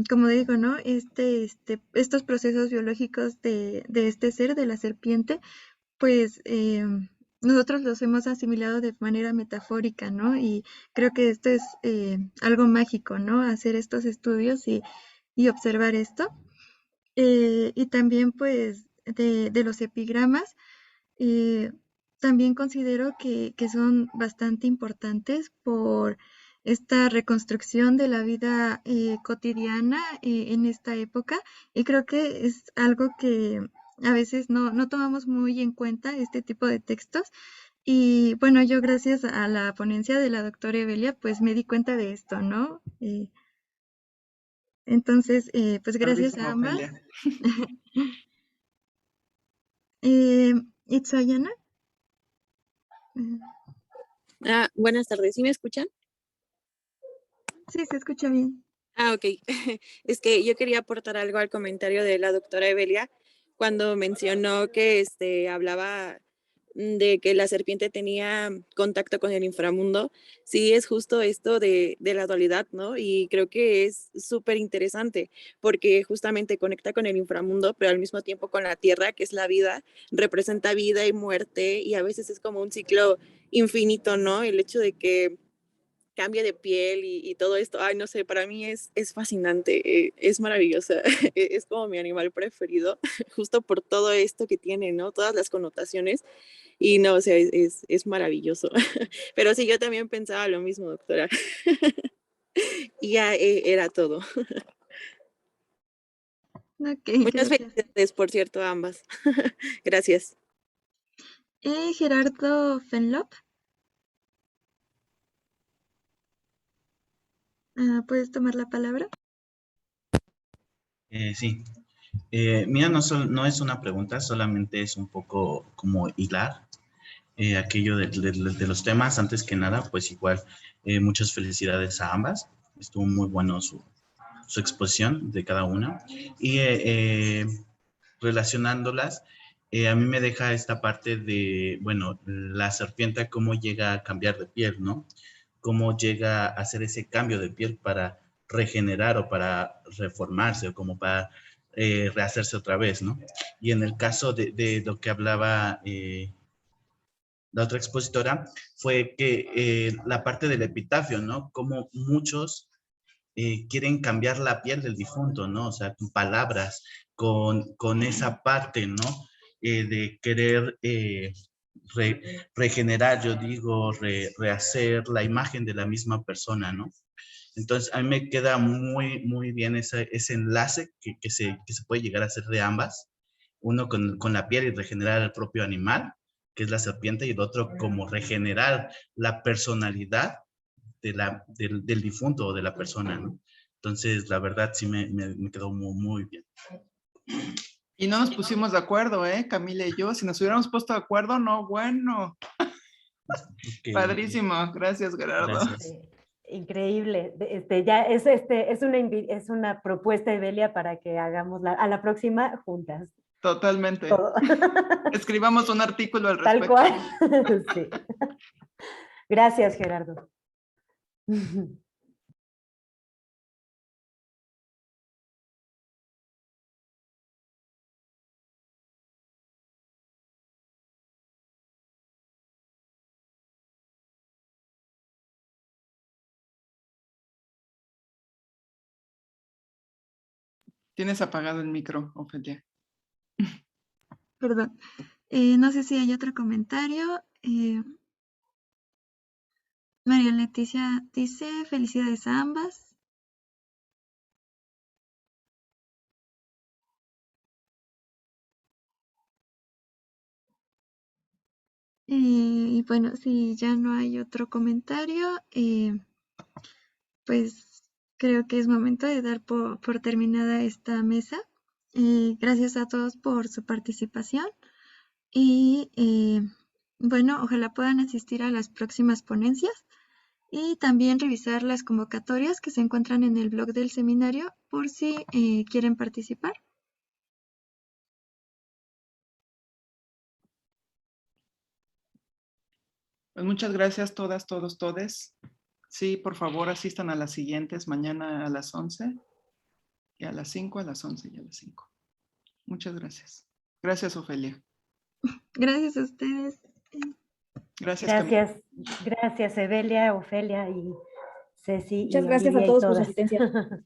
S2: Como digo, ¿no? Estos procesos biológicos de este ser, de la serpiente, pues nosotros los hemos asimilado de manera metafórica, ¿no? Y creo que esto es algo mágico, ¿no? Hacer estos estudios y observar esto. Y también, pues, de los epigramas, también considero que son bastante importantes por esta reconstrucción de la vida cotidiana en esta época, y creo que es algo que a veces no tomamos muy en cuenta este tipo de textos. Y bueno, yo gracias a la ponencia de la doctora Evelia, pues me di cuenta de esto, ¿no? Entonces, pues gracias a ambas. Itzayana.
S7: Buenas tardes, ¿sí me escuchan?
S2: Sí, se escucha bien.
S7: Ok. Es que yo quería aportar algo al comentario de la doctora Evelia cuando mencionó que hablaba de que la serpiente tenía contacto con el inframundo. Sí, es justo esto de la dualidad, ¿no? Y creo que es súper interesante porque justamente conecta con el inframundo, pero al mismo tiempo con la tierra, que es la vida, representa vida y muerte, y a veces es como un ciclo infinito, ¿no? El hecho de que cambia de piel y todo esto, ay, no sé, para mí es fascinante, es maravillosa, es como mi animal preferido, justo por todo esto que tiene, ¿no? Todas las connotaciones, y no, o sea, es maravilloso. Pero sí, yo también pensaba lo mismo, doctora. Y ya era todo.
S2: Ok,
S7: Muchas
S2: gracias.
S7: felicidades, por cierto, a ambas. Gracias.
S2: Gerardo Fenlop. ¿Puedes tomar la palabra?
S8: Sí. Mira, no es una pregunta, solamente es un poco como hilar aquello de los temas. Antes que nada, pues igual, muchas felicidades a ambas. Estuvo muy bueno su exposición de cada una. Y relacionándolas, a mí me deja esta parte de, bueno, la serpiente, cómo llega a cambiar de piel, ¿no? Cómo llega a hacer ese cambio de piel para regenerar o para reformarse o como para rehacerse otra vez, ¿no? Y en el caso de lo que hablaba la otra expositora, fue que la parte del epitafio, ¿no? Como muchos quieren cambiar la piel del difunto, ¿no? O sea, con palabras, con esa parte, ¿no? De querer regenerar, yo digo, rehacer la imagen de la misma persona, ¿no? Entonces, a mí me queda muy bien ese enlace que se puede llegar a hacer de ambas. Uno con la piel y regenerar el propio animal, que es la serpiente, y el otro como regenerar la personalidad del difunto o de la persona, ¿no? Entonces, la verdad, sí me quedó muy bien.
S1: Y no nos pusimos de acuerdo, Camila y yo. Si nos hubiéramos puesto de acuerdo, no, bueno.
S8: Okay.
S1: Padrísimo. Gracias, Gerardo.
S8: Gracias.
S3: Sí, increíble. Ya es una propuesta, Evelia, para que hagamos a la próxima juntas.
S1: Totalmente.
S3: Todo.
S1: Escribamos un artículo al respecto.
S3: Tal cual. Sí. Gracias, Gerardo.
S1: Tienes apagado el micro, Ofelia.
S2: Perdón. No sé si hay otro comentario. María Leticia dice, felicidades a ambas. Y bueno, si ya no hay otro comentario, pues creo que es momento de dar por terminada esta mesa. Gracias a todos por su participación y bueno, ojalá puedan asistir a las próximas ponencias y también revisar las convocatorias que se encuentran en el blog del seminario por si quieren participar.
S1: Pues muchas gracias todas, todos, todes. Sí, por favor, asistan a las siguientes, mañana a las 11 y a las 5, a las 11 y a las 5. Muchas gracias. Gracias, Ofelia.
S2: Gracias a ustedes.
S1: Gracias, Camila.
S3: Gracias, Evelia, Ofelia y Ceci.
S9: Muchas
S3: y
S9: gracias a
S3: Olivia y
S9: todos por su
S3: todas.
S9: asistencia.